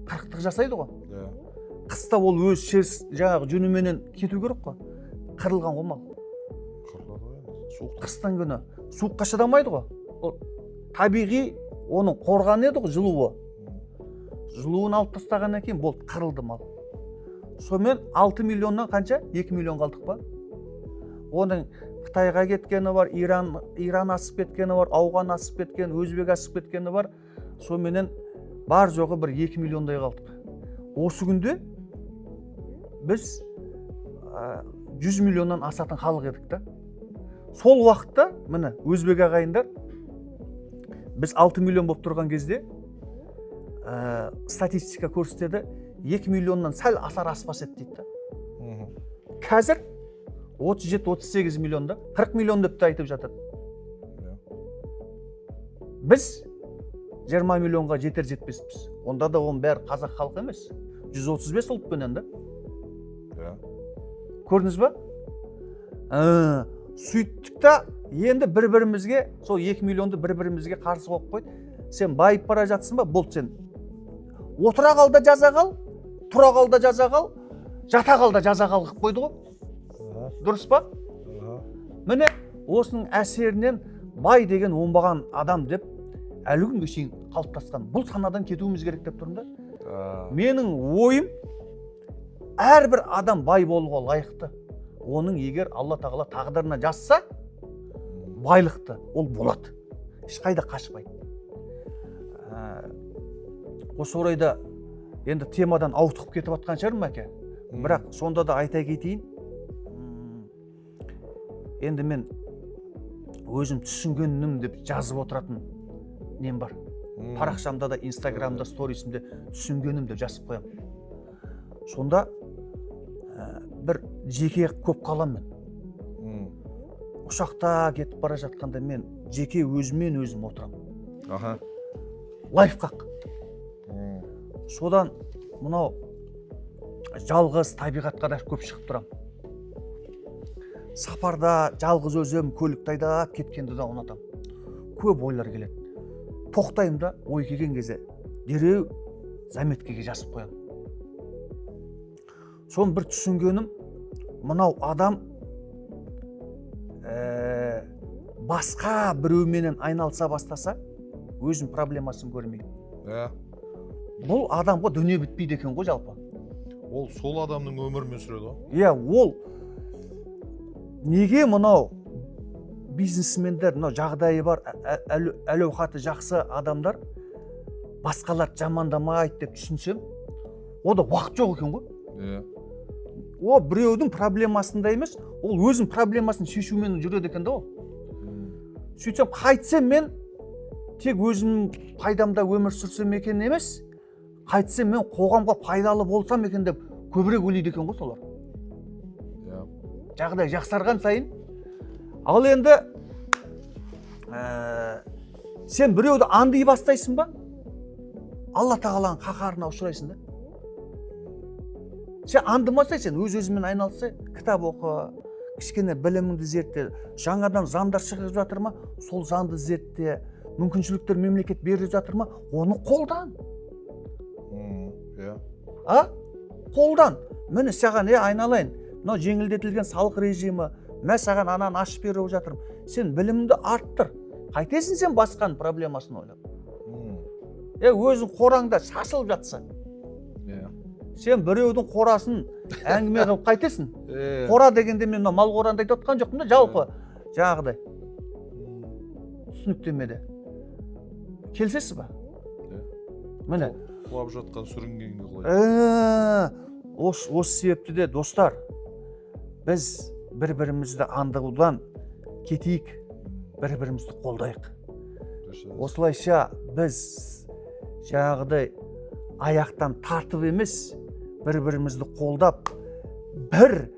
қырықтық жасайды ғой. Қыста ол өз жаңағы жүніменен кету керек қой. Қырылған ғой мал. Қыстың күні суыққа шыдамайды ғой. Ол табиғи оның қорғаны еді ғой, жылуы. Жылуын алып тастағаннан кейін болды, қырылды мал. Сонымен 6 миллионнан қанша? 2 миллион қалдық па? Оның Қытайға кеткені бар, Иран асып кеткені бар, Ауған асып кеткен, Өзбек асып кеткені бар. Сонымен бар жоғы бір 2 миллиондай қалдық. Осы күнде біз 100 миллионнан асатын халық едік та. Сол уақытта, міне, өзбек ағайындар, біз 6 миллион болып тұрған кезде статистика көрсетеді, 2 миллионнан сәл асар аспас еді дейді. Қазір 37-38 миллионда, 40 миллион деп те айтып жатыр. Біз 20 миллионға жетер жетпеспіз. Онда да оның бәрі қазақ халқы емес. 135 ұлтпенен да. Көрдіңіз ба? Сөйттік та, енді бір-бірімізге, сол 2 миллионды бір-бірімізге қарсы қойып қойды. Сен байып бара жатсың ба? Болды сен. Отыра қал да жаза қал, тұра қал да жаза қал, жата қал да жаза қал қып қойды ғой. Дұрыс па? Міне, осының әсерінен бай деген оңбаған адам деп әлі күнге шейін қалыптасқан. Бұл санадан кетуіміз керек деп тұрмын да. Менің ойым, әрбір адам бай болуға лайықты. Оның егер Алла тағала тағдырына жазса, байлықты ол болады. Ешқайда қашпайды. Осы орайда енді темадан ауытқып кетіп жатқан шығармын әке. Бірақ сонда да айта кетейін. Енді мен өзім түсінгенім деп жазып отыратын нем бар. Парақшамда да, Инстаграмда, сторисімде түсінгенім деп жазып қоямын. Сонда бір жеке көп қалам мен. Ұшақта кетіп бара жатқанда мен жеке өзімен өзім отырамын. Лайфхак. Содан мынау жалғыз табиғатқа да көп шығып тұрамын. Сапарда жалғыз өзім көлікті айдап кеткенді да ұнатам. Көп ойлар келеді. Тоқтаймын да, ой келген кезде дереу заметкеге жазып қоямын. Сон бір түсінгенім, мынау адам басқа біреуменен айналыса бастаса, өзінің проблемасын көрмейді. бұл адамға дүние бітпейді екен ғой жалпы. Ол сол адамның өмірімен сүреді ғой. Иә, ол неге мынау бизнесмендер, мынау жағдайы бар, әл-ауқаты жақсы адамдар басқаларды жамандамайды деп түсінсем, ода уақыт жоқ екен ғой. Иә. О, біреудің проблемасында емес, ол өзінің проблемасын шешумен жүреді екен да ол. Сөйтсем, қайтсем мен тек өзім пайдамда өмір сүрсем екен емес, қайтсем мен қоғамға пайдалы болсам екен деп көбірек ойлайды екен ғой солар. Жағдай жақсарған сайын. Ал енді сен біреуді аңдый бастайсың ба? Алла тағаланың қаһарына ұшырайсың да. Сен аңдымасай, сен өз-өзімен айналысай, кітап оқы, кішкене біліміңді зертте, жаңадан заңдар шығып жатыр ма, сол заңды зертте, мүмкіншіліктер мемлекет беріп жатыр ма, оны қолдан. Қолдан. Міне саған айналайын, мынау жеңілдетілген салық режимі, мен саған ананы ашып беріп жатырмын. Сен біліміңді арттыр. Қайтесің сен басқаның проблемасын ойлап. Өзің қораңда шашылып жатса. Сен біреудің қорасын әңгіме қылып қайтесің. Қора дегенде мен мал қораны айтып отқан жоқпын да, жалпы жаңағыдай. Түсініктемеде. Келсесіз ба? Міне. Құлап жатқан сүрінгенге құлайды. Осы себепті де достар, біз бір-бірімізді аңдығудан кетейік, бір-бірімізді қолдайық. Осылайша біз жаңағыдай аяқтан тартып емес, бір-бірімізді қолдап, бір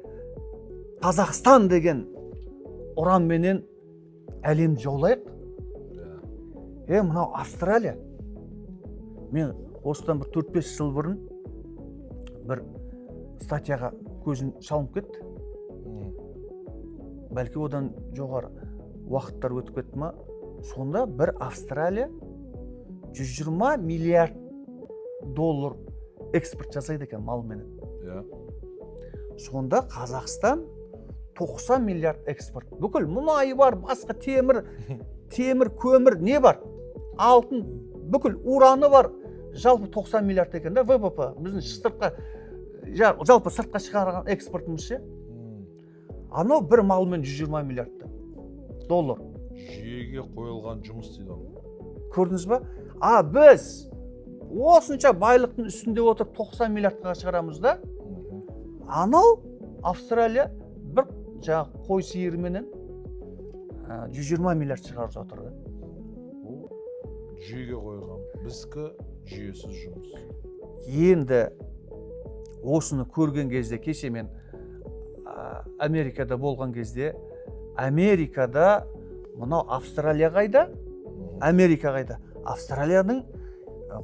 Қазақстан деген ұранменен әлем жаулайық. Мынау Австралия. Мен осыдан бір 4-5 жыл бұрын бір статьяға көзім шалынып кетті. Бәлкі одан жоғары уақыттар өтіп кетті ма? Сонда бір Австралия 120 миллиард доллар экспорт жасайды екен малменен. Сонда Қазақстан 90 миллиард экспорт. Бүкіл мұнайы бар, басқа темір, көмір, не бар? Алтын, бүкіл ураны бар. Жалпы 90 миллиард екен да ВВП. Біздің жалпы сыртқа шығарған экспортымыз ше. Анау бір малмен 120 миллиард доллар. Жүйеге қойылған жұмыс дейді. Көрдіңіз ба? Біз осынша байлықтың үстінде отырып 90 миллиардқа шығарамыз да. Анау Австралия бір қой сиырменен 120 миллиард шығарып жатыр. Жүйеге қойылған. Біздікі жүйесіз жұмыс. Енді осыны көрген кезде, кеше мен Америкада болған кезде, Америкада мынау Австралия қайда? Америка қайда? Австралияның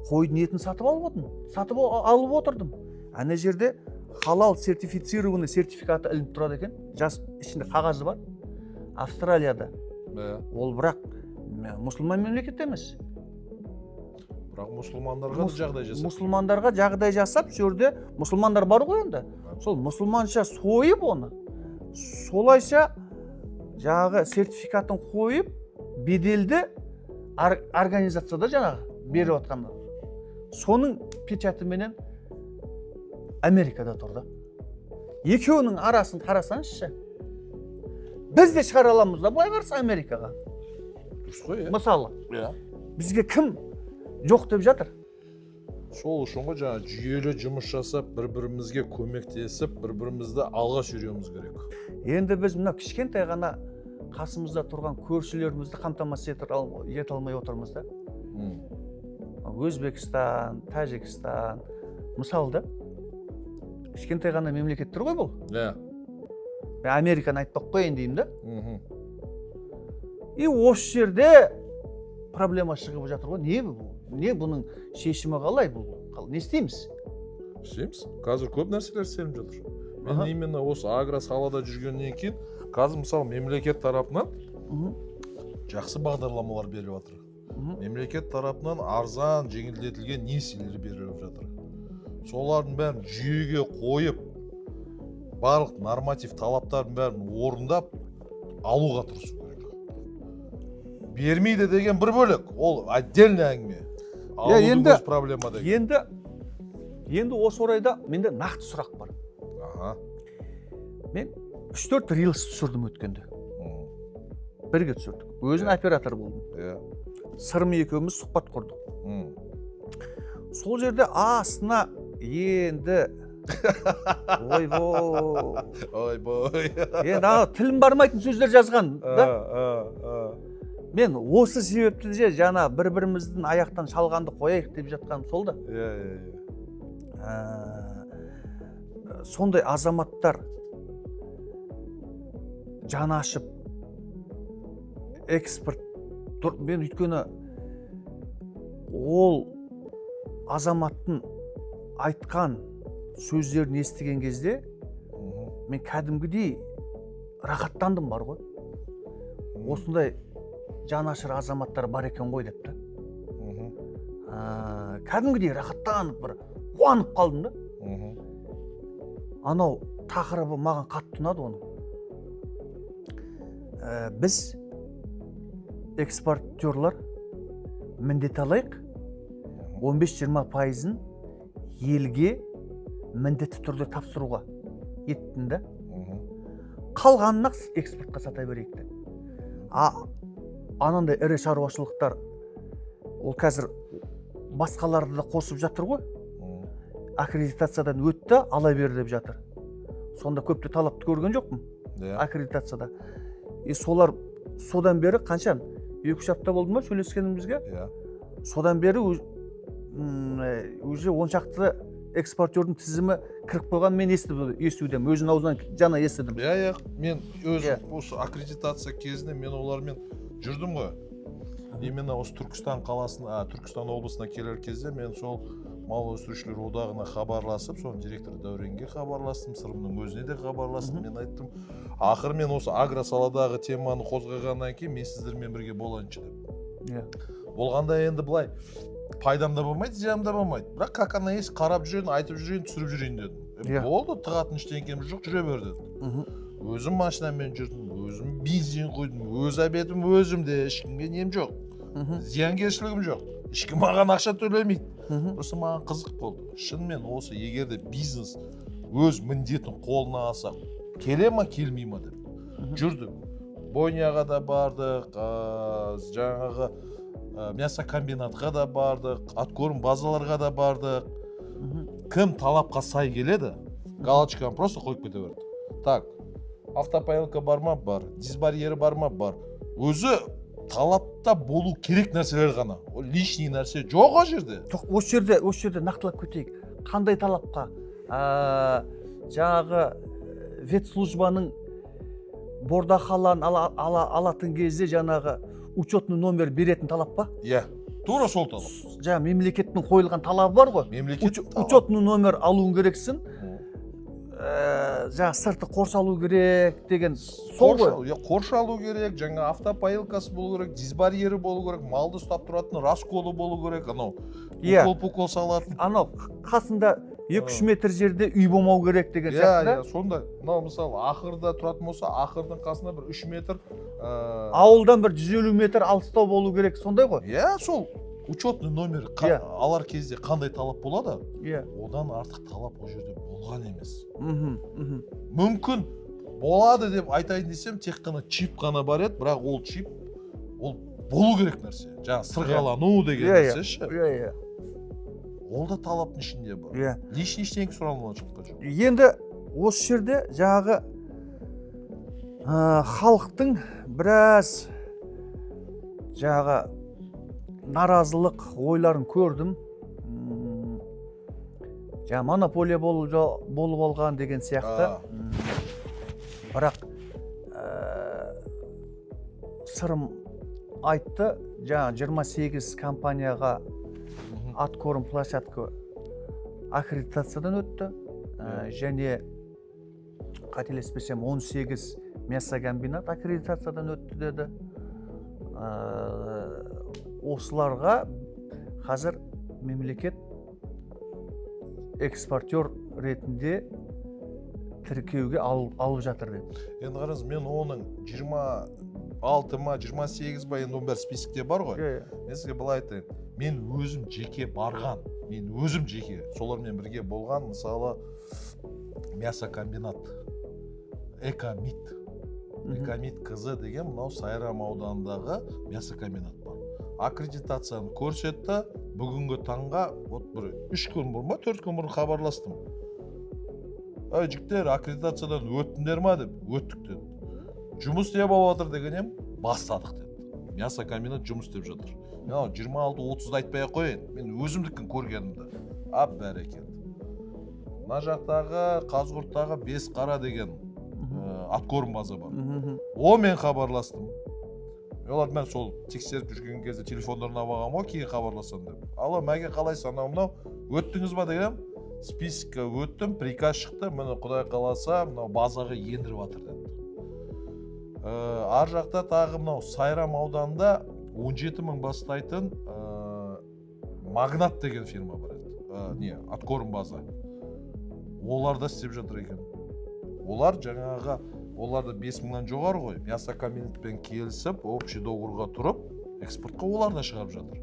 қойдың етін сатып алып отырдым. Ана жерде халал сертифицированный сертификаты ілініп тұрады екен. Ішінде қағазы бар. Австралияда. Ол бірақ мұсылман мемлекет емес. Бірақ мұсылмандарға жағдай жасап. Мұсылмандарға жағдай жасап, жерде мұсылмандар бар ғой енді. Сол мұсылманша сойып оны. Солайша жаңағы сертификатын қойып, беделді организацияда жаңағы беріп отқандар. Соның печатыменен Америкада тұрды. Екеуінің арасын қарасаңызшы. Біз де шығара аламыз да, былай қарсы Америкаға. Дұрыс қой, мысалы, бізге кім жоқ деп жатыр? Сол үшін ғой жаңа жүйелі жұмыс жасап, бір-бірімізге көмектесіп, бір-бірімізді алға сүйреуіміз керек. Енді біз мына кішкентай ғана қасымызда тұрған көршілерімізді қамтамасыз ете алмай отырмыз да. Өзбекстан, Тәжікстан, мысалы да, кішкентай ғана мемлекеттер ғой бұл. Мен Американы айтпақ қойын деймін да. И осы жерде проблема шығып жатыр ғой. Не бұның шешімі қалай бұл? Не істейміз? Істейміз. Қазір көп нәрселер істеліп жатыр. Мен именно осы агросалада жүргеннен кейін, қазір мысалы мемлекет тарапынан жақсы бағдарламалар беріп жатыр. Мемлекет тарапынан арзан, жеңілдетілген несиелер беріп жатыр. Солардың бәрін жүйеге қойып, барлық норматив талаптардың бәрін орындап алуға тырысу керек. Бермейді деген бір бөлек, ол отдельный әңгіме. алудың өз проблема деген. енді осы орайда менде нақты сұрақ бар. Аха. Мен 3-4 рилс түсірдім өткенде. Бірге түсірдік. Өзін оператор болдым. Сырым екеуміз сұхбат құрдық. Сол жерде астына енді ойбой. енді тілім бармайтын сөздер жазған да. Мен осы себепті де жаңа бір-біріміздің аяқтан шалғанды қояйық деп жатқаным сол да. Сондай азаматтар жаны ашып экспорт, мен өйткені ол азаматтың айтқан сөздерін естіген кезде мен кәдімгідей рахаттандым бар ғой. Осындай жанашыр азаматтар бар екен ғой деп та. Кәдімгідей рахаттанып бір қуанып қалдым да. Анау тақырыбы маған қатты ұнады оның. Біз экспортерлар міндет алайық, 15-20% елге міндетті түрде тапсыруға еттін да. Қалғанын экспортқа сата берейік те. Анандай ірі шаруашылықтар ол қазір басқаларды да қосып жатыр ғой. Аккредитациядан өтті, ала бер деп жатыр. Сонда көпті талапты көрген жоқпын аккредитацияда. Солар содан бері қанша 2-3 апта болды ма сөйлескенімізге? Содан бері уже 10 шақты экспортердің тізімі кіріп қойған, мен естудем, өзінің аузынан жана естідім. Мен өзім осы аккредитация кезінде мен олармен жүрдім ғой. Именно осы Түркістан қаласына, Түркістан облысына келер кезде мен сол мал өсірушілер одағына хабарласып, сол директор Дәуренге хабарластым, Сырымның өзіне де хабарластым. Мен айттым, ақыр мен осы агросаладағы теманы қозғағаннан кейін мен сіздермен бірге болайыншы деп. Болғанда енді былай пайдам да болмайды, зиям да болмайды. Бірақ как она есть, қарап жүрейін, айтып жүрейін, түсіріп жүрейін дедім. Болды, тығатын ештеңкеміз жоқ, жүре бер дедім. Өзім машинамен жүрдім, өзім бензин құйдым, өз обедім өзімде, ешкімге нем жоқ. Зиянкершілігім жоқ. Ешкім маған ақша төлемейді. Просто маған қызық болды. Шынымен осы егерде бизнес өз міндетін қолына алса, келе ма, келмей ма деп жүрдік. Бойняға да бардық, жаңағы мясокомбинатқа да бардық, аткорм базаларға да бардық. Кім талапқа сай келеді, галочканы просто қойып кете берді. Так, автопоилка бар ма? Бар. Дисбарьері бар ма? Бар. Өзі талапта болу керек нәрселер ғана. Ол лишний нәрсе жоқ о жерде. Осы жерде нақтылап кетейік. Қандай талапқа? Жаңағы ветслужбаның бордақалан алатын кезде жаңағы учетный номер беретін талап па? Тура сол талап. Жаңа мемлекеттің қойылған талабы бар ғой. Учетный номер алуың керексің. Жаңа сырты қорш алу керек деген сол ғой. Қорш алу керек, жаңа автопоилкасы болу керек, дисбарьері болу керек, малды ұстап тұратын расколы болу керек, анау укол салатын. Анау қасында 2-3 метр жерде үй болмау керек деген сияқты. Сондай. Мынау мысалы ақырда тұратын болса, ақырдың қасында бір 3 метр ауылдан бір 150 метр алыстау болу керек, сондай ғой. Сол учетный номер алар кезде қандай талап болады? Одан артық талап о жерде болған емес. Мүмкін болады деп айтайын десем, тек қана чип қана бар еді, бірақ ол чип ол болу керек нәрсе. Жаңа сырғалану деген нәрсе ше. Ол да талаптың ішінде бар. Лишний ештеңе сұралмаған жоқ. Енді осы жерде жаңағы халықтың біраз жаңағы наразылық ойларын көрдім. Жаңа монополия болып алған деген сияқты. Бірақ Сырым айтты, жаңа 28 компанияға аткорм площадка аккредитациядан өтті. Және қателеспесем 18 мясокомбинат аккредитациядан өтті деді. Осыларға қазір мемлекет экспортер ретінде тіркеуге алып жатыр деді. Енді қараңыз, мен оның 26 ма 28 ба енді оның бәрі списокте бар ғой. Мен сізге былай айтайын, мен өзім жеке барған, солармен бірге болған, мысалы мясокомбинат, Экомит қызы деген мынау Сайрам ауданындағы мясокомбинат бар. Аккредитацияны көрсетті, бүгінгі таңға вот бір 3 күн бұрын ба 4 күн бұрын хабарластым. Жігіттер, аккредитациядан өттіңдер ма деп, өттік деді. Жұмыс не болып жатыр дегенем, бастадық деді. Мясокомбинат жұмыс істеп жатыр. Мен 26-30-ды айтпай-ақ қояйын, мен өзімдікін көргенімді. Бәрекелді. Мына жақтағы Қазығұрттағы Бесқара деген аткорм база бар. О, мен хабарластым. Олар мен сол тексеріп жүрген кезде телефондарына бағам ғой, кейін хабарласам деп. Алло, мәге қалайсың, анау өттіңіз ба дегенім, списокқа өттім, приказ шықты, міне Құдай қаласа, мынау базаға ендіріп жатыр деді. Ар жақта тағы мынау Сайрам ауданында 17 000 бастайтын Магнат деген фирма бар еді. Аткорм база. Олар да істеп жатыр екен. Олар жаңағы, оларды 5 000-нан жоғары ғой, мясокомбинатпен келісіп, общий договорға тұрып, экспортқа олар да шығарып жатыр.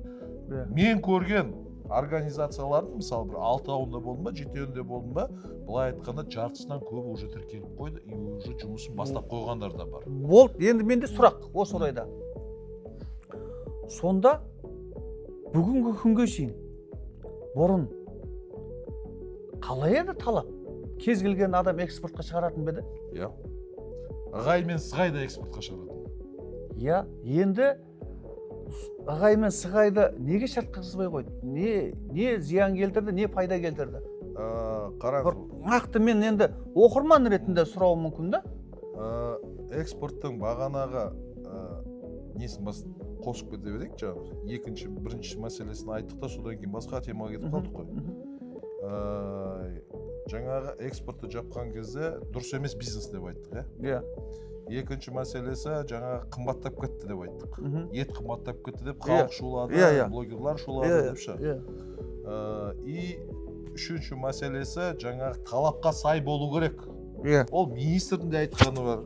Мен көрген организациялардың, мысалы бір 6 ауында болдым ба, 7 ауында болдым ба, былай айтқанда жартысынан көбі уже тіркеліп қойды, и уже жұмысын бастап қойғандар да бар. Болды, енді менде сұрақ осы орайда. Сонда бүгінгі күнге шейін бұрын қалай еді талап? Кез келген адам экспортқа шығаратын беді? Ағай мен сығай да экспортқа шығаратын. Енді ағай мен сығайды неге шартқа қызбай қойды? Не зиян келтірді, не пайда келтірді? Қараңыз. Нақты мен енді оқырман ретінде сұрауым мүмкін да? Экспорттың бағанағы несін қосып кете берейік жаңағы. Бірінші мәселесін айттық та, содан кейін басқа темаға кетіп қалдық қой. Жаңағы экспортты жапқан кезде дұрыс емес бизнес деп айттық. Екінші мәселесі жаңағы қымбаттап кетті деп айттық. Ет қымбаттап кетті деп халық шулады, блогерлар шулады деп ше. И үшінші мәселесі жаңағы талапқа сай болу керек. Ол министрдің де айтқаны бар.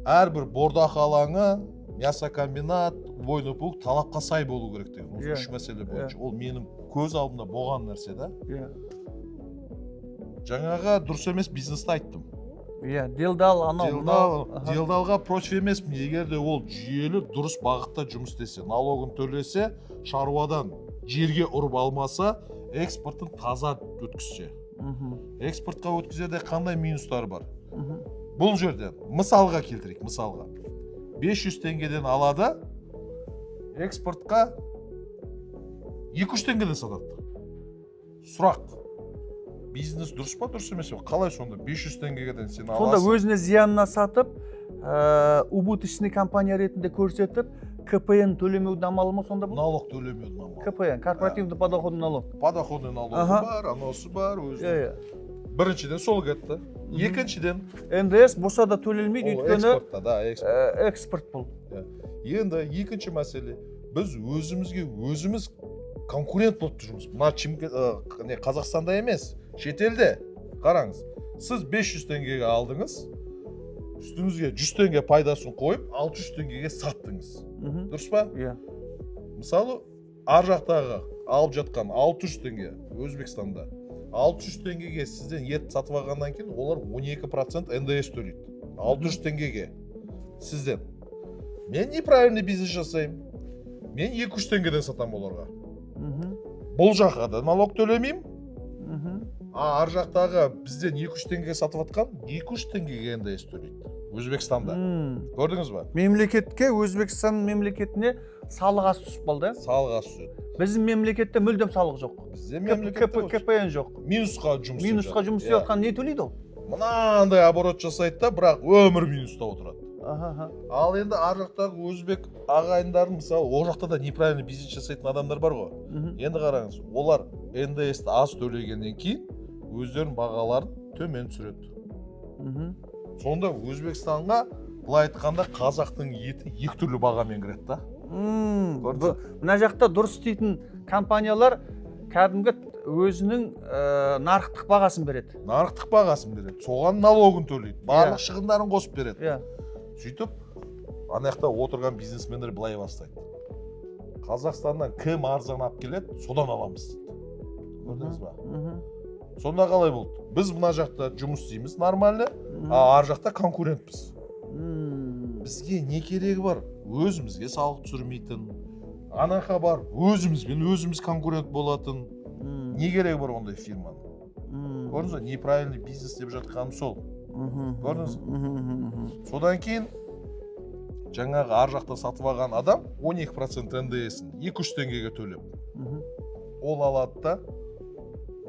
Әрбір бордақ алаңы, мясокомбинат, убойный пункт талапқа сай болу керек деген. Осы үш мәселе бойынша. Ол менің көз алдымда болған нәрсе да. Жаңаға дұрыс емес бизнесті айттым. Делдал, делдалға против емеспін. Егер де ол жүйелі дұрыс бағытта жұмыс істесе, налогын төлесе, шаруадан жерге ұрып алмаса, экспортын таза өткізсе. Экспортқа өткізерде қандай минустар бар? Бұл жерден мысалға келтірейік, мысалға. 500 теңгеден алады, экспортқа 200 теңгеден сатады. Сұрақ. Бизнес дұрыс па, дұрыс емес пе? Қалай сонда 500 теңгеден сен аласың? Сонда өзіне зиянына сатып, убыточный компания ретінде көрсетіп, КПН төлемеудің амалы ма сонда бұл? Налог төлемеудің амалы. КПН, корпоративный подоходный налог. Подоходный налог бар, анасы бар, өзі. Біріншіден сол кетті. Екіншіден НДС болса да төлелмейді, өйткені экспорт бұл. Енді екінші мәселе, біз өзіміз конкурент болып тұрмыз. Мына Қазақстанда емес, шетелде. Қараңыз, сіз 500 теңгеге алдыңыз, үстіңізге 100 теңге пайдасын қойып, 600 теңгеге саттыңыз. Дұрыс па? Мысалы, ар жақтағы алып жатқан 600 теңге Өзбекстанда 600 теңгеге сізден ет сатып алғаннан кейін олар 12% НДС төлейді. 600 теңгеге сізден. Мен неправильный бизнес жасаймын. Мен 200 теңгеден сатам оларға. Бұл жаққа да налог төлемеймін. Ар жақтағы бізден 200 теңгеге сатып атқан 200 теңгеге НДС төлейді. Өзбекстанда. Көрдіңіз ба? Мемлекетке, Өзбекстан мемлекетіне салық аз түсіп қалды. Салық аз түседі. Біздің мемлекетте мүлдем салық жоқ. Бізде мемлекетте КПН жоқ. Минусқа жұмыс істеп жатқан не төлейді ол? Мынандай оборот жасайды да, бірақ өмір минуста отырады. Ал енді ар жақтағы өзбек ағайындарын, мысалы, ол жақта да неправильный бизнес жасайтын адамдар бар ғой. Енді қараңыз, олар НДС-ті аз төлегеннен кейін өздерінің бағаларын төмен түсіреді. Сонда Өзбекстанға былай айтқанда қазақтың еті екі түрлі бағамен кіреді да. Мына жақта дұрыс істейтін компаниялар кәдімгі өзінің нарықтық бағасын береді. Нарықтық бағасын береді. Соған налогын төлейді. Барлық шығындарын қосып береді. Иә. Сөйтіп, ана жақта отырған бизнесмендер былай бастайды. Қазақстаннан кім арзан алып келеді, содан аламыз дейді. Көрдіңіз ба? Сонда қалай болды? Біз мына жақта жұмыс істейміз нормально, ар жақта конкурентпіз. Бізге не керегі бар? Өзімізге салық түсірмейтін, анақа бар, өзіміз конкурент болатын. Не керегі бар ондай фирманың? Көрдіңіз ба? Неправильный бизнес деп жатқаным сол. Көрдіңіз ба? Содан кейін жаңағы ар жақта сатып алған адам 12% НДС-ін 2-3 теңгеге төлеп. Ол алады да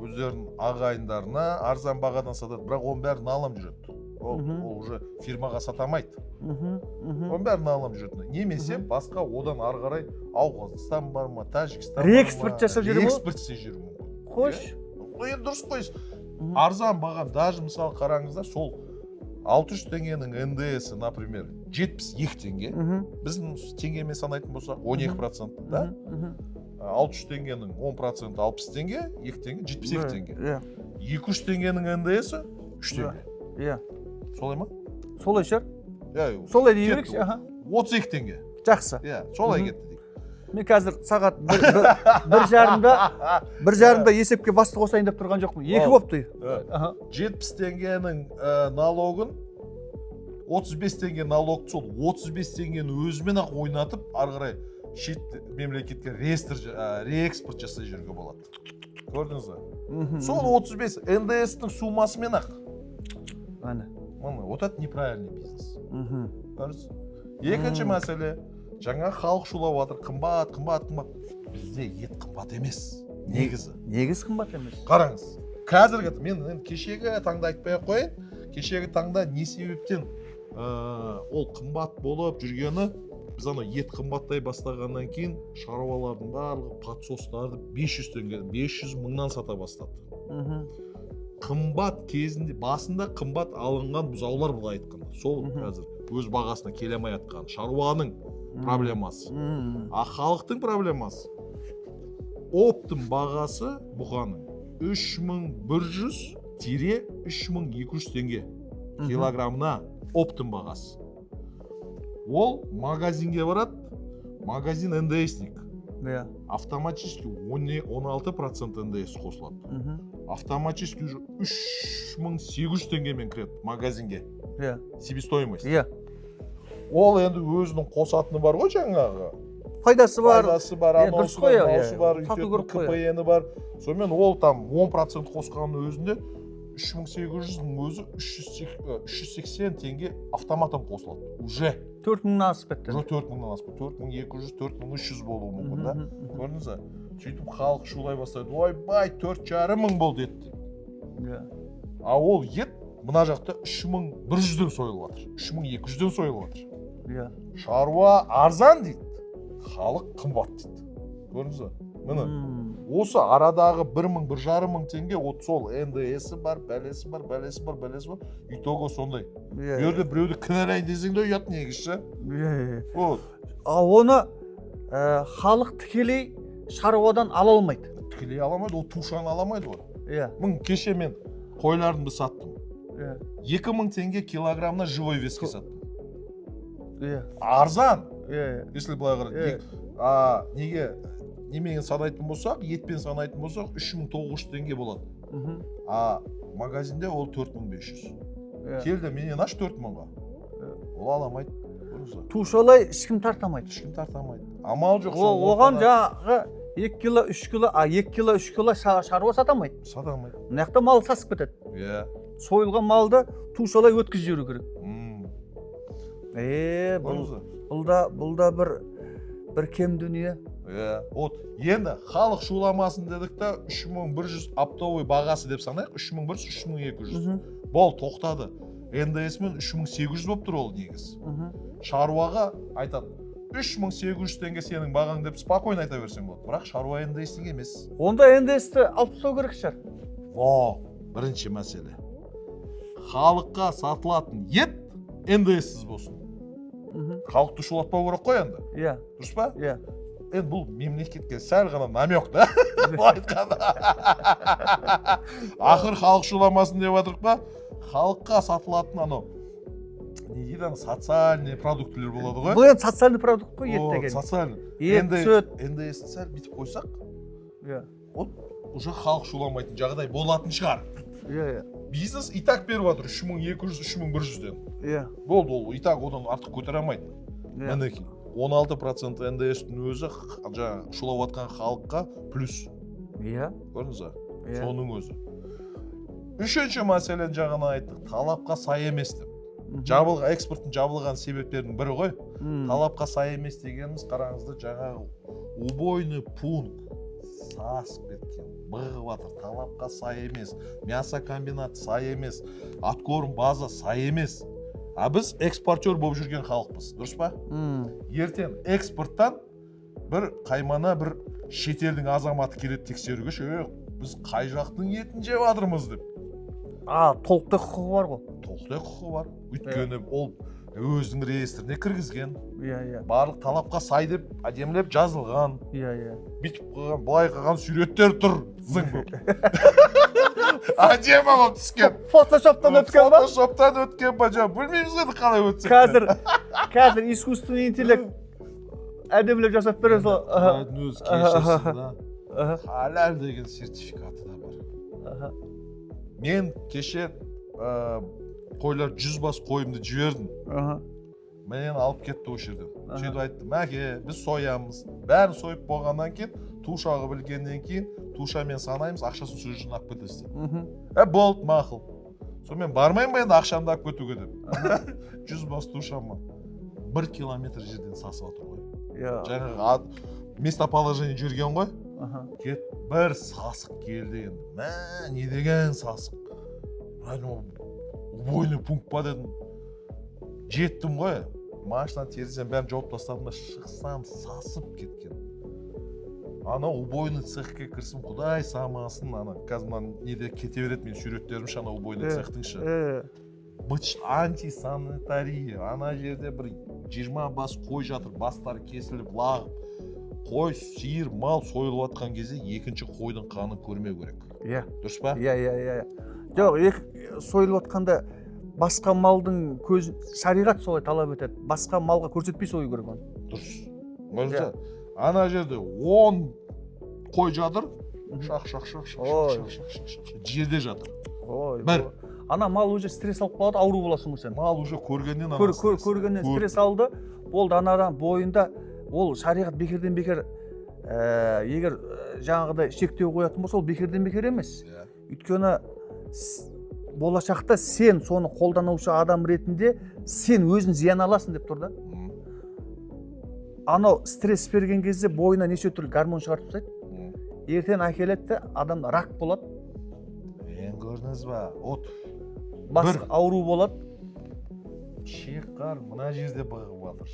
өздерінің ағайындарына арзан бағадан сатады, бірақ оның бәрін алам жүреді. Ол уже фирмаға сатамайды. Оның бәрін алам жүреді. Немесе басқа одан ары қарай Ауғанстан бар ма, Тәжікстан бар ма? Реэкспорт жасап жүру ме? Реэкспорт істеп жүру мүмкін. Қош. Енді дұрыс қойсыз. Арзан баға, даже мысалы қараңыздар, сол 600 теңгенің НДСі, например, 72 теңге. Біздің теңгемен санайтын болсақ 12%, да? 600 теңгенің 10% 60 теңге, 2 теңге 72 теңге. 200 теңгенің НДСі 3 теңге. Солай ма? Солай шығар. Солай дей берейікші. 32 теңге. Жақсы. Солай кетті дейік. Мен қазір сағат 1:30 есепке басты қосайын деп тұрған жоқпын. 2 бопты. 70 теңгенің налогын 35 теңге налогты сол 35 теңгені өзімен ақ ойнатып, ары қарай шет мемлекетке реэкспорт жасай жүруге болады. Көрдіңіз ба? Сол 35 НДС-тің суммасымен ақ. Вот это неправильный бизнес. Екінші мәселе, жаңа халық шулап жатыр, қымбат. Бізде ет қымбат емес. Негіз қымбат емес. Қараңыз, қазіргі, мен кешегі таңда айтпай қойын, кешегі таңда не себептен ол қымбат болып жүргені, біз ана ет қымбаттай бастағаннан кейін шаруалардың барлығы подсостарды 500 теңге, 500 мыңнан сата бастады. Қымбат кезінде, басында қымбат алынған бұзаулар былай айтқанда. Сол қазір өз бағасына келе алмай жатқан шаруаның проблемасы. Халықтың проблемасы. Оптым бағасы бұғаның 3100-3200 теңге килограммына оптым бағасы. Ол магазинге барады, магазин НДСник. Автоматически 16% НДС қосылады. Автоматически уже 3800 теңгемен кіреді магазинге. Себестоимость. Ол енді өзінің қосатыны бар ғой жаңағы. Пайдасы бар, анонсы бар, КПНі бар. Сонымен ол там 10% қосқанның өзінде 3800-ның өзі 380 теңге автоматом қосылады. Уже 4000-нан асып кетті. 4000-нан асып кетті. 4200, 4300 болуы мүмкін да. Көрдіңіз ба? Сөйтіп халық шулай бастайды. Ойбай, 4500 болды ет. А ол ет мына жақта 3100-ден сойылып жатыр. 3200-ден сойылып жатыр. Шаруа арзан дейді. Халық қымбат дейді. Көрдіңіз ба? Міне, осы арадағы 1000-1500 теңге сол НДСі бар, бәлесі бар. Итого сондай. Берді біреуді кінәлайын десең де ұят негізші. Оны халық тікелей шаруадан ала алмайды. Тікелей ала алмайды, ол тушаны ала алмайды ғой. Мың кеше мен қойларымды саттым. 2000 теңге килограммна живой веске саттым. Арзан. Если былай қарайды. Неге немен санайтын болсақ, етпен санайтын болсақ 3900 теңге болады. Магазинде ол 4500. Келді, менен аш 4000-ға. Ол аламайды. Тушалай ешкім тартамайды. Амал жоқ. Оған жаңағы 2 кило, 3 кило, 2 кило, 3 кило шаруа сатамайды. Мынақта мал сасып кетеді. Сойылған малды тушалай өткізіп жүру керек. Бұл да бір кем дүние. Енді халық шуламасын дедік та 3100 оптовый бағасы деп санайық, 3100-3200. Бол тоқтады. НДС-мен 3800 болып тұр ол негіз. Шаруаға айтады, 3800 теңге сенің бағаң деп спокойно айта берсең болады. Бірақ шаруа НДС-ің емес. Онда НДС-ті алып тастау керек шығар. Бірінші мәселе. Халыққа сатылатын ет НДС-сіз болсын. Халықты шулатпау керек қой енді. Дұрыс па? енді бұл мемлекетке сәл ғана намек да былай айтқанда ақыр халық шуламасын деп жатырық па, халыққа сатылатын анау не дейді ана социальный продуктілер болады ғой. бұл енді социальный продукт қой, ет деген. Социальный. Ет, сүт. НДС-ті сәл бүйтіп қойсақ, Иә. ол уже халық шуламайтын жағдай болатын шығар. Иә. Бизнес и так беріп жатыр 3200-3100-ден. Иә. Болды, ол и так одан артық көтере алмайды. Мінекей 16% НДС-тің өзі жаңағы шулап жатқан халыққа плюс. Иә. Көрдіңіз ба? Иә. Соның өзі. Үшінші мәселен жаңа айттық, талапқа сай емес деп. Экспорттың жабылған себептерінің бірі ғой. Талапқа сай емес дегеніміз, қараңызды, жаңағы убойный пункт сасып кеткен, бұғып жатыр, талапқа сай емес, мясокомбинат сай емес, откорм база сай емес. А біз экспортер болып жүрген халықпыз, дұрыс па? Ертең экспорттан бір қаймана бір шетелдің азаматы келеді тексеруге, біз қай жақтың етін жеп жатырмыз деп. Толықтай құқығы бар ғой. Толықтай құқығы бар. Өйткені ол өзінің реестріне кіргізген. Иә. Барлық талапқа сай деп әдемілеп жазылған. Иә. Бүйтіп қойған, былай қойған суреттер тұр. Зың болып. Әдемі болып түскен. Фотошоптан өткен ба? Фотошоптан өткен ба? Білмейміз ғой қалай өтсек. Қазір искусственный интеллект әдемілеп жасап береді сол. Өзі кешірсін да. Халал деген сертификаты да бар. Мен кеше қойлар 100 бас қойымды жібердім. Мен алып кетті осы жерден. Сөйтіп айтты, мәке, біз соямыз. Бәрін сойып болғаннан кейін, тушағы білгеннен кейін, тушамен санаймыз, ақшасын сол жерден алып кетесіз. Болды, мақұл. Сонымен бармайын ба енді ақшамды алып кетуге деп. 100 бас тушама 1 километр жерден сасып отыр ғой. Жаңағы местоположение жүрген ғой. Кет бір сасық келді енді. Мә, не деген сасық. Убойный пункт па дедім. Жеттім ғой. Машинаны терезені бәрін жауып тастадым да шықсам сасып кеткен. Ана убойный цехке кірсім, құдай самасын, ана қазір мына неде кете береді мен суреттерім ана убойный цехтіңші. Антисанитария. Ана жерде бір 20 бас қой жатыр, бастары кесіліп, лағып. Қой, сиыр, мал сойылып жатқан кезде екінші қойдың қанын көрмеу керек. Иә. Дұрыс па? Иә. Жоқ, сойылып жатқанда басқа малдың шариғат солай талап етеді. Басқа малға көрсетпей сою керек оны. Дұрыс. Көрдіңіз ба? Ана жерде 10 қой жатыр, шақ жерде жатыр. Бір. Ана мал уже стресс алып қалады, ауру боласың ғой сен. Мал уже көргеннен көргеннен стресс алды. Болды, анадан бойында ол шариғат бекерден бекер, егер жаңағыдай шектеу қоятын болса, ол бекерден бекер емес. Өйткені болашақта сен соны қолданушы адам ретінде сен өзін зиян аласың деп тұр да. Анау стресс берген кезде бойына неше түрлі гормон шығартып тастайды. Ертең әкеледі, адамда рак болады. Көрдіңіз ба? Басқа ауру болады. Шеқар мына жерде бұғып жатыр.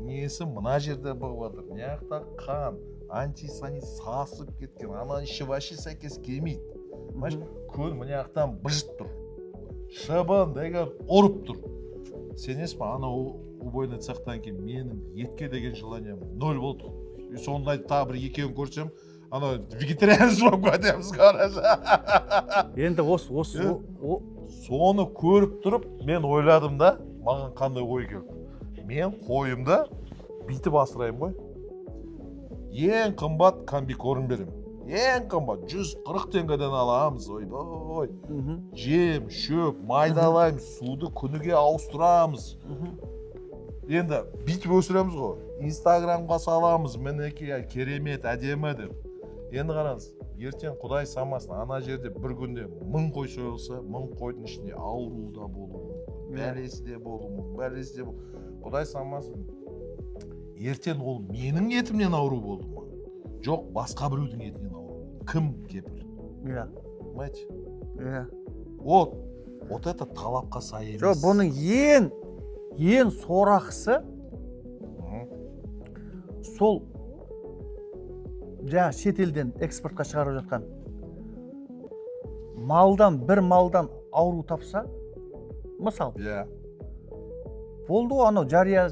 Несі мына жерде бұғып жатыр. Неяқта қан, антисанит сасып кеткен. Ана іші вообще сәйкес келмейді. Көн мынаяқтан быжып тұр. Шыбын деген ұрып тұр. Сенесіз ба, ана убойный цехтан кейін менің етке деген желанием 0 болды. Сондай тағы бір екеуін көрсем, ана вегетарианец болып кетеміз қарашы. Енді осы соны көріп тұрып, мен ойладым да, маған қандай ой келді. Мен қойымда бүйтіп асырайым ғой. Ең қымбат комбикорм берем. Ең қымбат 140 теңгеден аламыз. Ой. Жем, шөп, майдалаймыз, суды күніге ауыстырамыз. Енді бүйтіп өсіреміз ғой. Инстаграмға саламыз, мінекей керемет, әдемі деп. Енді қараңыз, ертең құдай самасын, ана жерде бір күнде 1000 қой сойылса, 1000 қойдың ішінде ауру да болуы мүмкін, бәлесі де болуы мүмкін, құдай самасын. Ертең ол менің етімнен ауру болды ма? Жоқ, басқа біреудің етінен ауру. Кім кепіл? Иә. Понимаете? Иә. Вот это талапқа сай емес. Жоқ, бұның ең сорақысы сол жаңа шетелден экспортқа шығарып жатқан бір малдан ауру тапса, мысал. Иә. Болды ғой, анау жария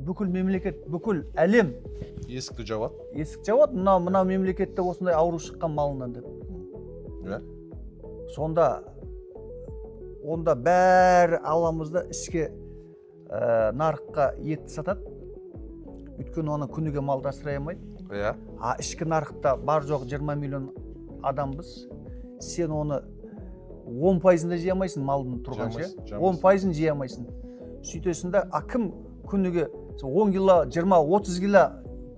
бүкіл мемлекет, бүкіл әлем есікті жабады. есік жабады, мынау мемлекетте осындай ауру шыққан малынан деп. Иә. Сонда онда бәрі аламызда ішке нарыққа ет сатады. Өйткені оны күніге мал асырай алмайды. Иә. А ішкі нарықта бар жоқ 20 миллион адамбыз. Сен оны 10%-ын да жей алмайсың малдың тұрғанша. 10%-ын жей алмайсың. Сөйтесің да, кім күніге 10 кило, 20-30 кило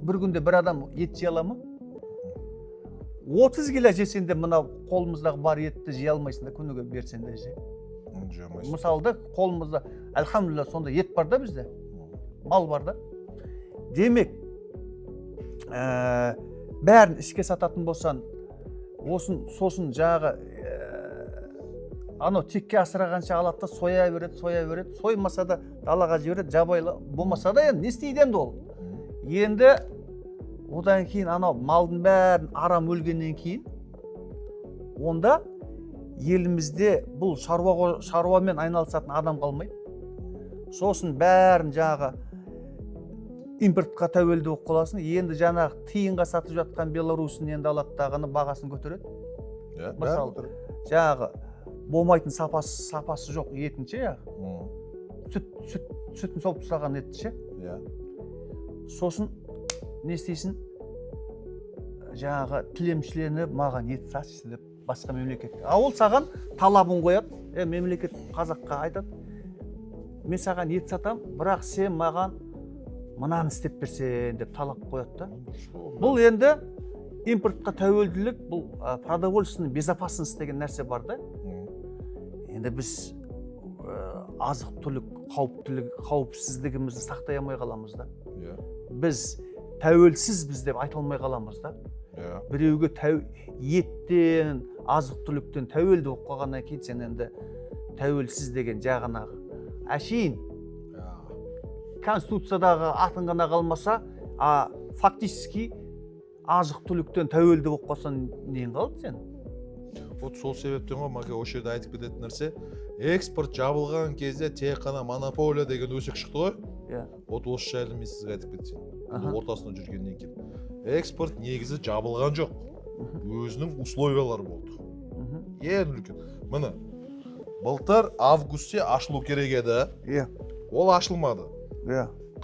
бір күнде бір адам ет жей ала ма? 30 кило жесең де мына қолымыздағы бар етті жей алмайсың да, күніге берсең де жей. Мысалда қолымызда әлхамдулилля сонда ет бар да бізде. Мал бар да. Демек, бәрін ішке сататын болсан, сосын жағы анау текке асырағанша алады да соя береді, соймаса да далаға жібереді, жабайла болмаса да енді не істейді енді ол? Енді одан кейін анау малдың бәрін арам өлгеннен кейін онда елімізде бұл шаруамен айналысатын адам қалмайды. Сосын бәрін жағы импортқа тәуелді болып қаласың. Енді жаңағы тиынға сатып жатқан Беларусьтың енді алады дағыны бағасын көтереді. Мысалы, жағы болмайтын сапасы жоқ етінше, сүтін соғып тастаған етінше. Сосын не істейсің? Жаңағы тілемшіленіп маған ет сатшы деп басқа мемлекетке. Ол саған талабын қояды. Мемлекет қазаққа айтады. Мен саған ет сатам, бірақ сен маған мынаны істеп берсең деп талап қояды да. Бұл енді импортқа тәуелділік, бұл продовольственный безопасность деген нәрсе бар да. Енді біз азық-түлік қауіпсіздігімізді сақтай алмай қаламыз да. Біз тәуелсізбіз деп айта алмай қаламыз да. Біреуге еттен, азық-түліктен тәуелді болып қалғаннан кейін сен енді тәуелсіз деген жағынағы әшейін Конституциядағы атын ғана қалмаса, фактически азық-түліктен тәуелді болып қалсан нең қалды сен? Вот сол себептен ғой, мәке осы жерде айтып кететін нәрсе, экспорт жабылған кезде тек қана монополия деген өсек шықты ғой. Вот осы жайлы мен сізге айтып кетсем, ортасында жүргеннен кейін. Экспорт негізі жабылған жоқ. Өзінің условиялары болды. Ең үлкен. Міне, былтыр августте ашылу керек еді. Ол ашылмады.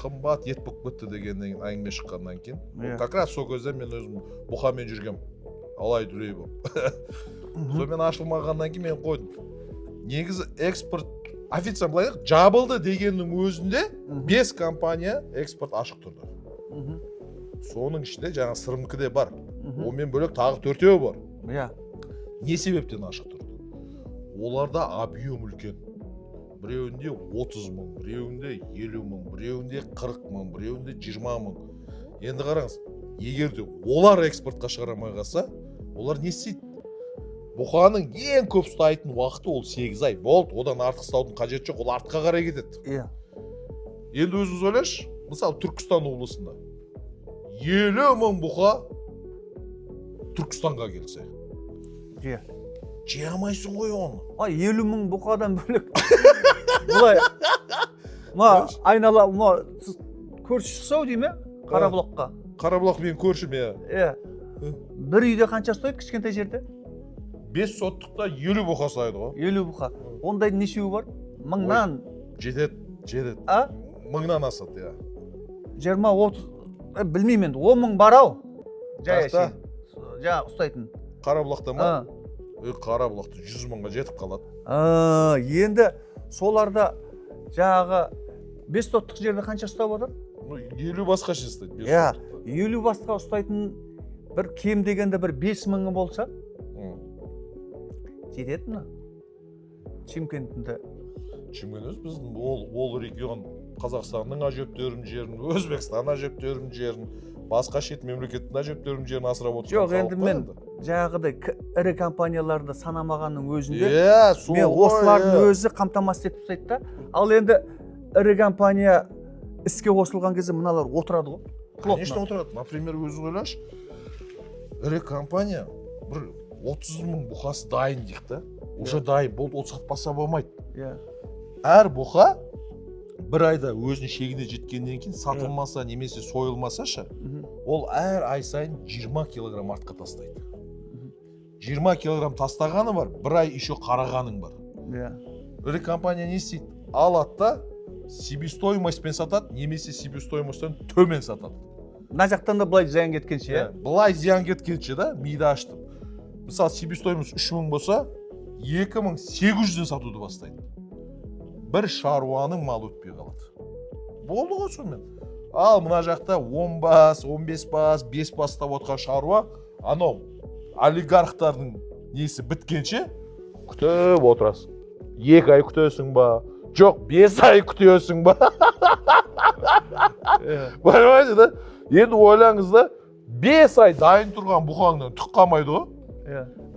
Қымбат ет болып кетті дегеннен әңгіме шыққаннан кейін. Как раз сол кезде мен өзім бұқамен жүргем. Алай дүлей болып. Сонымен ашылмағаннан кейін мен қойдым. Негізі экспорт официально былай жабылды дегеннің өзінде 5 компания экспорт ашық тұрды. Соның ішінде жаңа сырымқы де бар. Онымен бөлек тағы 4-еу бар. Не себептен ашық тұрды? Оларда объем үлкен. Біреуінде 30 мың, біреуінде 50 мың, біреуінде 40 мың, біреуінде 20 мың. Енді қараңыз, егерде олар экспортқа шығарамай қалса, олар не істейді? Бұқаның ең көп ұстайтын уақыты ол 8 ай. Болды, одан артық ұстаудың қажеті жоқ, ол артқа қарай кетеді. Енді өзіңіз ойлашы, мысалы Түркістан облысында 50 мың бұқа Түркістанға келсе. Жей алмайсың ғой оны. 50 мың бұқадан бөлек. Бұлай, айнала, сіз көрші шықсау дей ме? Қарабұлаққа. Қарабұлақ мен көршім, Бір үйде қанша ұстайды кішкентай жерде? 5 соттықта 50 бұқа ұстайды ғой. 50 бұқа. Ондайдың нешеуі бар? Мыңнан. Жетеді. Мыңнан асады, 20-30, білмеймін енді, 10 мың бар ау. Жай ұстайтын. Қарабұлақта ма? Қарабұлақты 100 мыңға жетіп қалады. Енді соларда жағы 5 соттық жерде қанша ұстап отыр? 50 басқа ше ұстайды. 50 басқа ұстайтын бір кем дегенде бір 5 мыңы болса жетеді ма? Чимкентінде. Чимкент біздің ол регион Қазақстанның әжептәурім жерін, Өзбекстан әжептәурім жерін, басқа шет мемлекеттің әжептәурім жерін асырап отырған. Жоқ, енді мен жаңағыдай ірі компанияларды санамағанның өзінде мен осылардың өзі қамтамасыз етіп тастайды да. Ал енді ірі компания іске қосылған кезде мыналар отырады ғой. Конечно отырады. Например, өзің ойлашы, ірі компания бір 30 мың бұқасы дайын дейік та. Уже дайын болды, ол сатпаса болмайды. Әр бұқа бір айда өзінің шегіне жеткеннен кейін сатылмаса немесе сойылмасашы, ол әр ай сайын 20 килограмм артқа тастайды. 20 килограмм тастағаны бар, бір ай еще қарағаның бар. Ірі компания не істейді? Алады да себестоимостьпен сатады, немесе себестоимостьтен төмен сатады. Мына жақтан да былай зиян кеткенше, Былай зиян кеткенше да миды аштым. Мысалы, себестоимость 3000 болса, 2800-ден сатуды бастайды. Бір шаруаның мал өтпей қалады. Болды ғой сонымен. Ал мына жақта 10 бас, 15 бас, 5 бастап отқан шаруа, анау олигархтардың несі біткенше күтіп отырасың. 2 ай күтесің ба? Жоқ, 5 ай күтесің ба? Понимаете, да? Енді ойлаңыз да, 5 ай дайын тұрған бұқаңнан түк қалмайды ғой.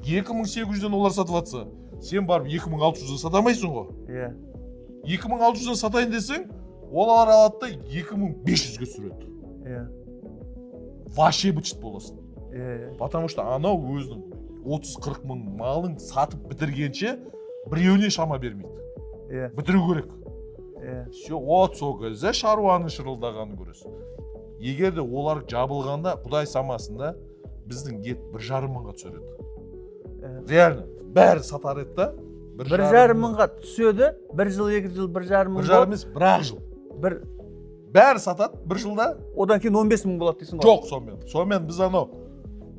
2800-ден олар сатып атса, сен барып 2600-ден сатамайсың ғой. 2600-ден сатайын десең, олар алады да 2500-ге түсіреді. Вообще бычыт боласың. Потому что анау өзінің 30-40 мың малын сатып бітіргенше біреуіне шама бермейді. Бітіру керек. Все, от сол кезде шаруаның шырылдағанын көресің. Егер де олар жабылғанда, Құдай самасында біздің ет 1,5 мыңға түсіреді. Реально, бәрі сатар еді да. 1,5 мыңға түседі, 1 жыл, 2 жыл, 1,5 мың. 1,5 емес, 1 жыл. Бәрі сатады 1 жылда. Одан кейін 15 мың болады дейсің ғой? Жоқ, сонымен біз анау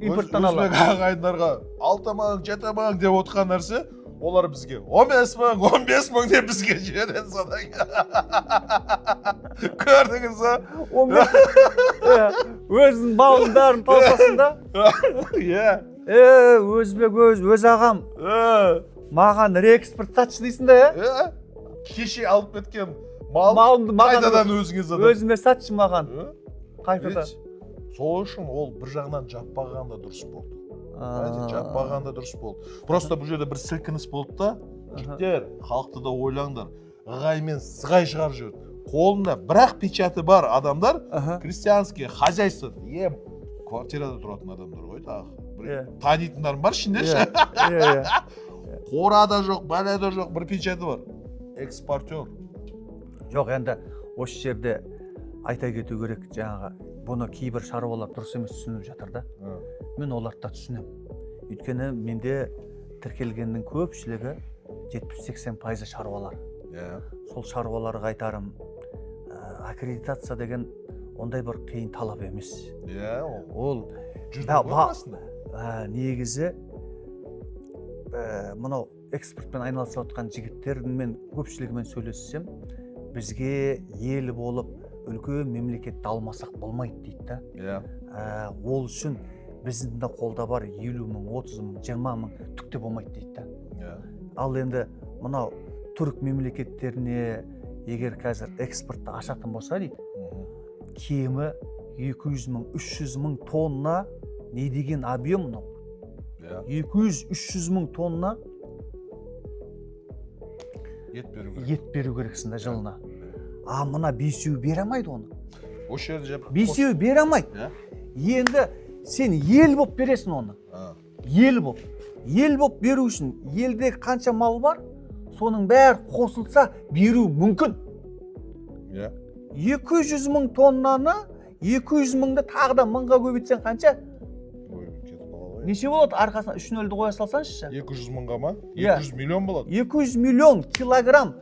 импорттан алады. Өзбек ағайындарға 6 мың, 7 мың деп отқан нәрсе, олар бізге 15 мың, 15 мың деп бізге жібереді содан. Көрдіңіз ба? Өзінің балындарын таусасын да. Өзбек өз ағам маған реэкспорт сатшы дейсің да, Кеше алып кеткен малымды қайтадан өзіңе сатады. Өзіме сатшы маған. Қайтадан. Сол үшін ол бір жағынан жаппағанда дұрыс болды. Жаппағанда дұрыс болды. Просто бұл жерде бір сілкініс болды да, жігіттер, халықты да ойлаңдар. Ығаймен сығай шығарып жүрді. Қолында бірақ печаты бар адамдар, крестьянский хозяйство, квартирада тұратын адамдар ғой тағы. Танитындарым бар ішіндеші. Қорада жоқ, бәледе жоқ, бір печаты бар. Экспортер. Жоқ, енді осы жерде айта кету керек, жаңағы бұны кейбір шаруалар дұрыс емес түсініп жатыр да. Мен оларды да түсінем. Өйткені менде тіркелгеннің көпшілігі 70-80% шаруалар. Сол шаруаларға айтарым, аккредитация деген ондай бір қиын талап емес. Ол негізі мынау экспортпен айналысып отқан жігіттермен көпшілігімен сөйлессем, бізге ел болып үлкен мемлекетті алмасақ болмайды дейді да. Ол үшін біздің де қолда бар 50 мың, 30 мың, 20 мың түкте болмайды дейді да. Ал енді мынау түрік мемлекеттеріне егер қазір экспортты ашатын болса дейді, кемі 200 мың, 300 мың тонна не деген объем мынау? 200-300 мың тонна ет беру керексің да жылына. А мына бесеу бере алмайды оны. Бесеу бере алмайды. Енді сен ел боп бересің оны. Ел боп беру үшін елде қанша мал бар, соның бәрі қосылса беру мүмкін. 200 мың тоннаны, 200 мыңды тағы да мыңға көбейтсең қанша? Неше болады? Арқасына 3 нөлді қоя салсаңызшы. 200 мыңға ма? 200 миллион болады. 200 миллион килограмм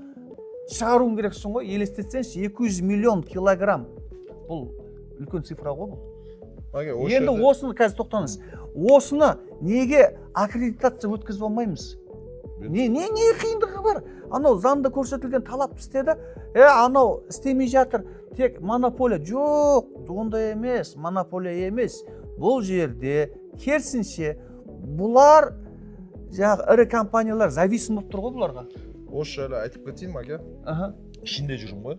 шығаруың керексің ғой. Елестетсеңші, 200 миллион килограмм. Бұл үлкен цифра ғой бұл. Енді осыны қазір тоқтаңыз. Осыны неге аккредитация өткізіп алмаймыз? Не қиындығы бар? Анау заңда көрсетілген талап істеді. Анау істемей жатыр. Тек монополия. Жоқ, ондай емес, монополия емес. Бұл жерде керісінше бұлар ірі компаниялар зависим болып тұр ғой бұларға. Осы жайлы айтып кетейін ма, әке? Ішінде жүрмін ғой.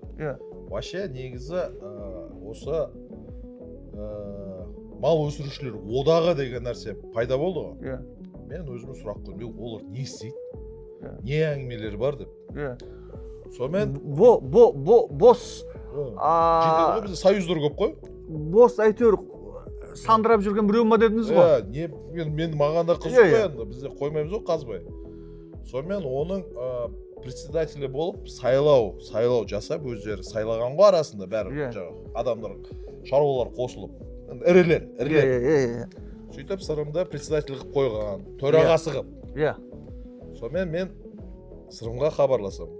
Вообще негізі осы мал өсірушілер одағы деген нәрсе пайда болды ғой. Мен өзіме сұрақ қойдым, олар не істейді? Не әңгімелер бар деп. Сонымен бос бізде союздар көп қой. Бос әйтеуір сандырап жүрген біреу ма дедіңіз ғой? Мен маған да қызық қой, бізде қоймаймыз ғой қазбай. Сонымен оның председателі болып сайлау жасап өздері сайлаған ғой арасында бәрі жаңағы адамдар шаруалар қосылып ірілер сөйтіп сырымды председатель қылып қойған төрағасы қылып сонымен мен сырымға хабарласам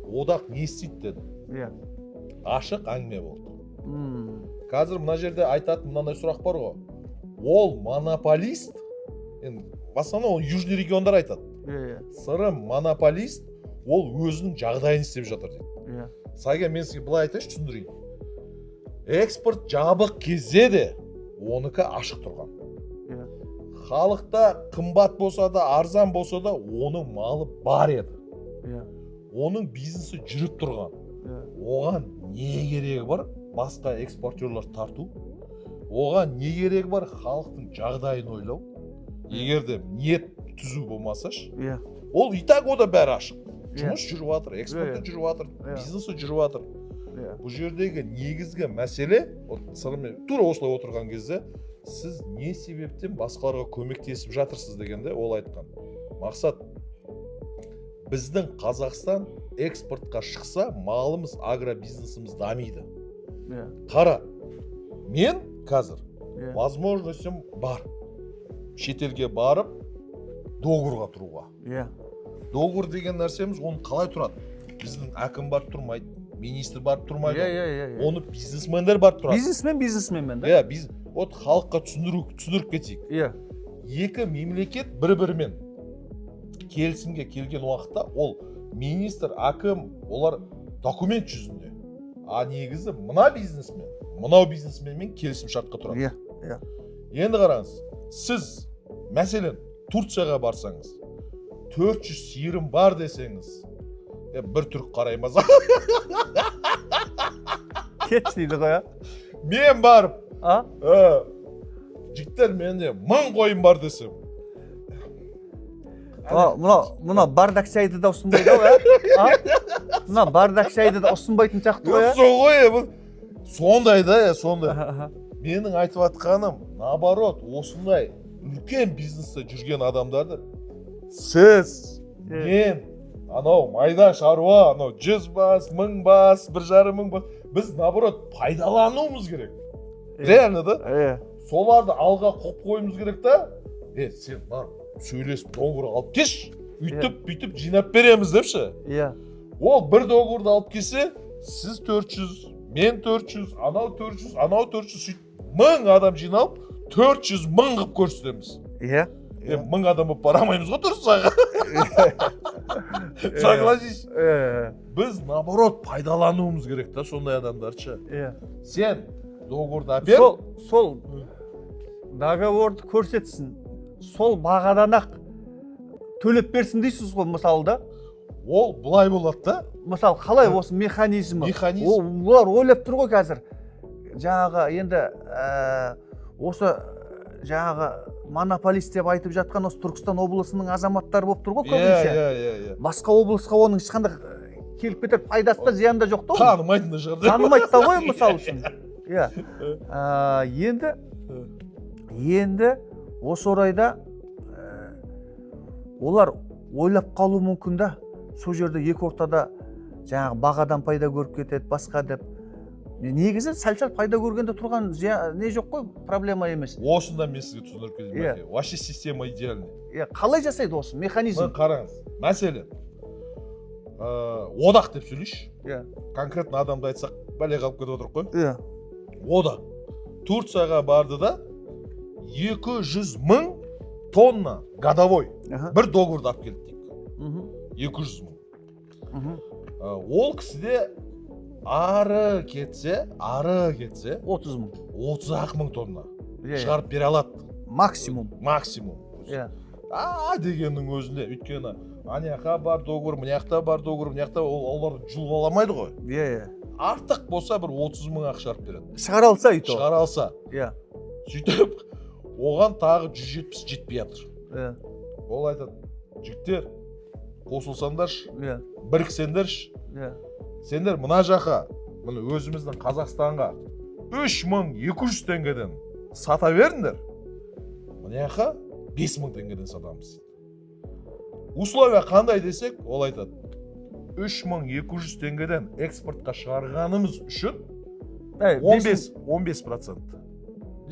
одақ не істейді дедім ашық әңгіме болды қазір мына жерде айтатын мынандай сұрақ бар ғой ол монополист енді в основном южный региондар айтады сырым монополист ол өзінің жағдайын істеп жатыр дейді сәке мен сізге былай айтайыншы түсіндірейін экспорт жабық кезде де оныкі ашық тұрған халықта қымбат болса да арзан болса да оның малы бар еді оның бизнесі жүріп тұрған оған не керегі бар басқа экспортерлар тарту оған не керегі бар халықтың жағдайын ойлау егер де ниет түзу болмасашы ол и так ода бәрі ашық жұмыс жүріп жатыр экспорты жүріп жатыр бизнесі жүріп жатыр бұл жердегі негізгі мәселе тура осылай отырған кезде сіз не себептен басқаларға көмектесіп жатырсыз дегенде ол айтқан мақсат біздің Қазақстан экспортқа шықса малымыз агробизнесіміз дамиды қара мен қазір возможностьім бар шетелге барып договорға тұруға договор деген нәрсеміз оны қалай тұрады біздің әкім барып тұрмайды министр барып тұрмайды оны бизнесмендер барып тұрады бизнесмен вот халыққа түсіндіріп кетейік екі мемлекет бір-бірімен келісімге келген уақытта ол министр әкім олар документ жүзінде а негізі мынау бизнесменмен келісім шартқа тұрады енді қараңыз сіз мәселен Турцияға барсаңыз 400 сиырым бар десеңіз бір түрік қараймыз кетші дейді ғой мен барып жігіттер менде 1000 қойым бар десем мына бардак шайды да ұсынбайды ғой мына бардак шайды да ұсынбайтын сияқты ғой сондай да сондай менің айтып атқаным наоборот осындай үлкен бизнесте жүрген адамдарды сіз мен анау майда шаруа анау 100 бас 1000 бас 1,5 бас біз наоборот пайдалануымыз керек реально да соларды алға қойып қоюымыз керек та сен барып сөйлесіп договор алып келші үйтіп бүйтіп жинап береміз депші ол бір договорды алып келсе сіз 400 мен 400 анау 400 анау 400 сөйтіп 1000 адам жиналып 400 000 қылып көрсетеміз 1000 адам болып бара алмаймыз ғой дұрыс согласись біз наоборот пайдалануымыз керек та сондай адамдаршы сен договорды әпер сол договорды көрсетсін сол бағадан ақ төлеп берсін дейсіз ғой мысалы да ол былай болады да мысалы қалай осы механизм олар ойлап тұр ғой қазір жаңағы енді осы жаңағы монополист деп айтып жатқан осы Түркістан облысының азаматтары болып тұр ғой көбінше басқа облысқа оның ешқандай келіп кетер пайдасы да зияны да жоқ та танымайтын да шығар танымайды да ғой мысалы үшін енді осы орайда олар ойлап қалу мүмкін да сол жерде екі ортада жаңағы бағадан пайда көріп кетеді басқа деп негізі сәл пайда көргенде тұрған не жоқ қой проблема емес осында мен сізге түсіндіріп кетейін вообще система идеальный қалай жасайды осы механизм қараңыз мәселен одақ деп сөйлейші конкретно адамды айтсақ бәле қалып кетіп отырық қой одақ Турцияға барды да 200 000 тонна годовой бір договорды алып келді дейік 200 000 ол кісіде ары кетсе 30 000 тонна шығарып бере алады максимум дегеннің өзінде өйткені анаяққа бар договор мынаяқта бар договор мынаяқта оларды жұлып ала алмайды ғой артық болса бір 30 000 ақ шығарып береді шығара алса сөйтіп оған тағы 170 жетпей жатыр ол айтады жігіттер қосылсаңдаршы біріксеңдерші сендер мына жаққа міне өзіміздің Қазақстанға 3200 теңгеден сата беріңдер мына жаққа 5000 теңгеден сатамыз условия қандай десек ол айтады 3200 теңгеден экспортқа шығарғанымыз үшін 15%.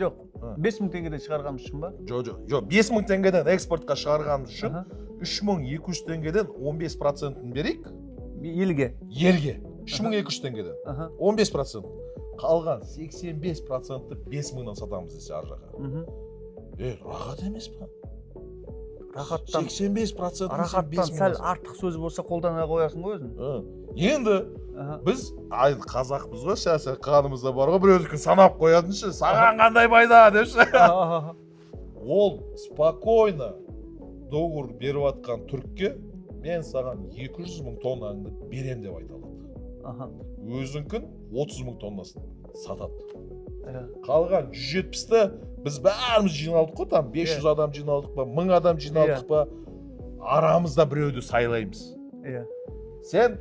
Жоқ, 5000 теңгеден шығарғанымыз үшін ба? Жоқ, 5000 теңгеден экспортқа шығарғанымыз үшін 3200 теңгеден 15%-ын берейік. Елге. 3200 теңгеден 15%. Қалған 85%-ты 5000-нан сатамыз десе ар жаққа. Рахат емес па? Рахаттан 85%-ын сәл артық сөз болса қолдана қоясың ғой өзің. Енді біз қазақпыз ғой, сәсі қанымызда бар ғой, біреудікі санап қоятыншы, саған қандай пайда депші. Ол спокойно доғыр беріп атқан түрікке мен саған 200 мың тоннаңды берем деп айта алады. Өзіңкін 30 мың тоннасын сатады. Қалған 170-ті біз бәріміз жиналдық қой, там 500 адам жиналдық па, 1000 адам жиналдық па, арамызда біреуді сайлаймыз. Сен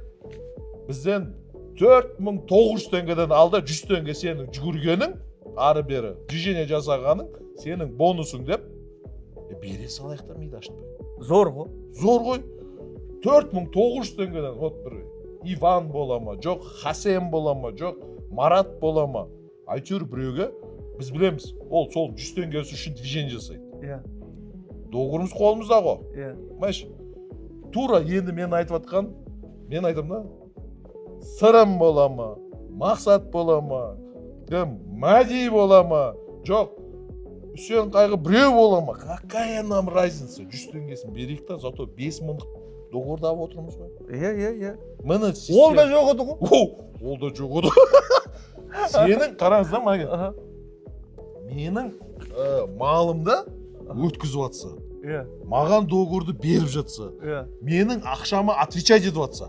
бізден 4900 теңгеден алды, 100 теңге сенің жүгіргенің, ары бері движение жасағаның, сенің бонусың деп бере салайық та миды ашытпай. Зор ғой. Зор ғой. 4900 теңгеден вот бір Иван бола ма, жоқ Хасен бола ма, жоқ Марат бола ма, әйтеуір біреуге біз білеміз, ол сол 100 теңгесі үшін движение жасайды. Доғырымыз қолымызда ғой. Мәш, тура енді мен айтып атқан, мен айтам да, Сырым бола ма, Мақсат бола ма, Мәди бола ма, жоқ Үсен қайғы біреу бола ма, какая нам разница, 100 теңгесін берейік та, зато 5000 доғырда отырмыз ғой. Мені Ол да жоқ еді ғой. Ол да жоқ еді. Сенің қараңыз да маған. Менің малымда өткізіп атса, маған доғырды беріп жатса, менің ақшама отвечать етіп атса,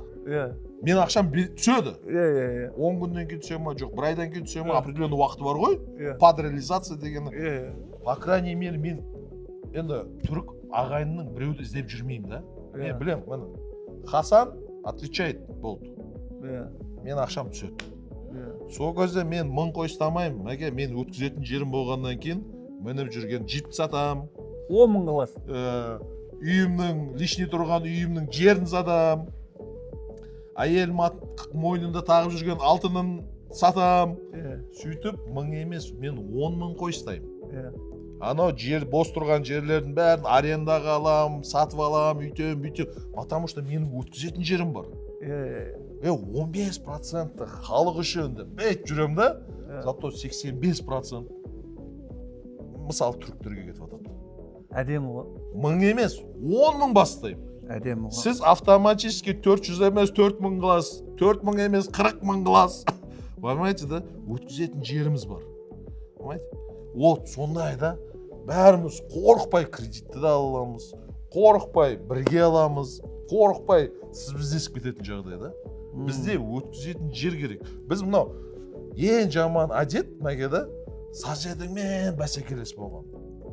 мен ақшам түседі. 10 күннен кейін түсе ма, жоқ, бір айдан кейін түсе ма, определенный уақыты бар ғой. Под реализация дегені. По крайней мере, мен енді түрік ағайынның біреуді іздеп жүрмеймін да. Мен білем, Хасан отвечает болды. Мен ақшам түседі. Сол кезде мен 1000 қой ұстамаймын. Мәке, мен өткізетін жерім болғаннан кейін мініп жүрген джип сатам. 10 мың қылас. Үйімнің, лишний тұрған үйімнің жерін сатам. Әйел мойнында тағып жүрген алтынын сатам. Сөйтіп 1000 емес, мен 10 000 қой ұстаймын. Анау жер бос тұрған жерлердің бәрін арендаға алам, сатып алам, үйтем. Потому что менің өткізетін жерім бар. 15% халық үшін де бет жүрем да, зато 85% мысалы түріктерге кетіп атады. Әдемі ғой. 1000 емес, 10 000 бастаймын. Әдемі ғой. Сіз автоматически 400 емес 4000 қылас, 4000 емес 40 000 қылас. Понимаете да? Өткізетін жеріміз бар. Понимаете? Вот сондай да, бәріміз қорықпай кредитті де аламыз, қорықпай бірге аламыз, қорықпай сіз біздесіп кететін жағдайда. Бізде өткізетін жер керек. Біз мынау ең жаман әдет мәгеді соседіңмен бәсекелес болған.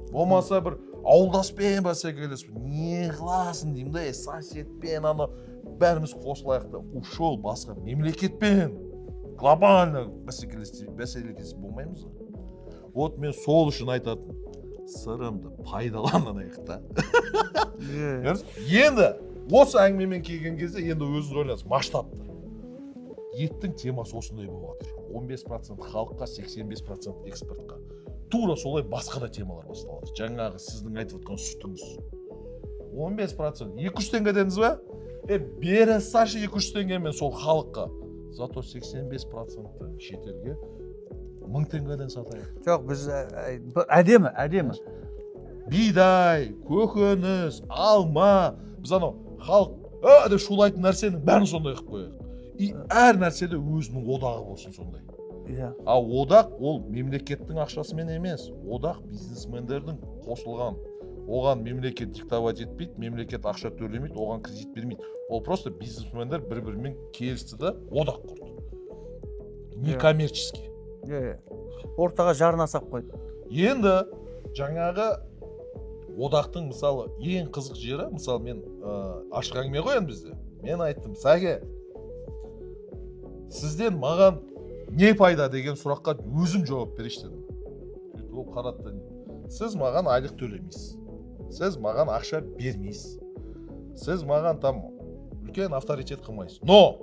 Болмаса бір ауылдаспен бәсекелес. Не қыласың деймін да, соседпен ана бәріміз қосылайық та ушол басқа мемлекетпен глобально бәсекелес болмаймыз ба? Вот мен сол үшін айтатын, сырымды пайдаланайық та. Енді осы әңгімемен келген кезде енді өзіңіз ойлаңыз, масштабты. Еттің темасы осындай болып жатыр. 15% халыққа, 85% экспортқа. Тура солай басқа да темалар басталады. Жаңағы сіздің айтып отқан сүтіңіз. 15%, 200 теңгеденіз ба? Бере сашы 200 теңгемен сол халыққа. Зато 85%-ті шетелге 1000 теңгеден сатайық. Жоқ, біз әдемі. Бидай, көкөніс, алма, біз анау халық деп шулайтын нәрсенің бәрін сондай қылып қояйық. И әр нәрседе өзінің одағы болсын сондай. А одақ ол мемлекеттің ақшасымен емес, одақ бизнесмендердің қосылған. Оған мемлекет диктовать етпейді, мемлекет ақша төлемейді, оған кредит бермейді. Ол просто бизнесмендер бір-бірімен келісті да одақ құрды. Некоммерческий. Ортаға жарнасақ қойды. Енді жаңағы одақтың мысалы ең қызық жері, мысалы мен ашық әңгіме қоян бізде. Мен айттым, сәке, сізден маған не пайда деген сұраққа өзім жауап берейші дедім. Ол қарады, сіз маған айлық төлемейсіз. Сіз маған ақша бермейсіз. Сіз маған там үлкен авторитет қылмайсыз. Но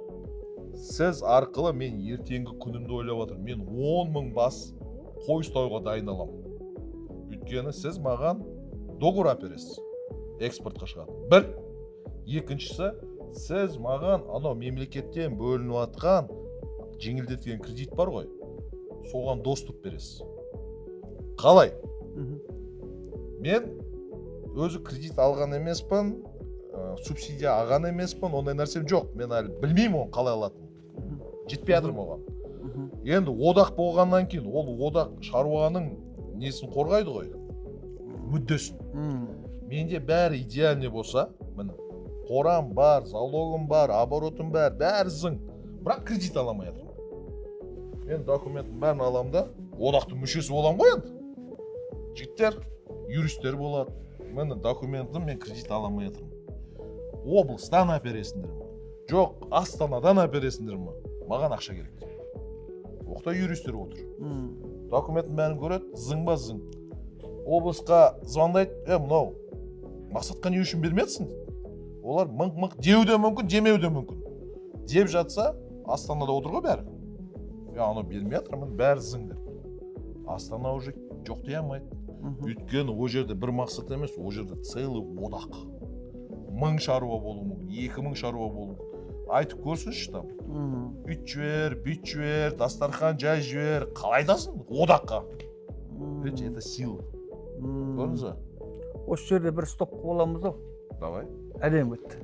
сіз арқылы мен ертеңгі күнімді ойлап отырмын. Мен 10 мың бас қой ұстауға дайындаламын. Өйткені сіз маған договор әпересіз. Экспортқа шығатын. Бір. Екіншісі, сіз маған анау мемлекеттен бөлініп атқан жеңілдетілген кредит бар ғой. Соған доступ бересіз. Қалай? Мен өзі кредит алған емеспін, субсидия алған емеспін, ондай нәрсем жоқ. Мен әлі білмеймін оны қалай алатынын. Жетпей жатырмын оған. Енді одақ болғаннан кейін ол одақ шаруаның несін қорғайды ғой, мүддесін. Менде бәрі идеальный болса, міне қорам бар, залогым бар, оборотым бар, бәрі зың. Бірақ кредит аламай жатырмын. Мен документтің бәрін аламын да, одақтың мүшесі боламын ғой енді. Жігіттер, юристтер болады. Міне документім, мен кредит аламай жатырмын. Облыстан әпересіңдер ме? Жоқ, Астанадан әпересіңдер ме? Маған ақша керек. Оқта юристтер отыр. Документтің бәрін көреді, зың ба зың. Облысқа звондайды, мынау мақсатқа не үшін бермедсің? Олар мыңқ-мыңқ деуі де мүмкін, демеуі де мүмкін. Деп жатса, Астанада отыр ғой бәрі. Аны бермей жатырмын, бәрі зың деп. Астана уже жоқ дей алмайды. Өйткені о жерде бір мақсат емес, о жерде целый одақ. 1000 шаруа болуы мүмкін, 2000 шаруа болуы мүмкін. Айтып көрсінші там. Үйт жібер, бүйт жібер, дастархан жай жібер, қалайдасың? Одаққа. Это сила. Көрдіңіз ба? Осы жерде бір стоп боламыз ау. Давай. Әдем өтті.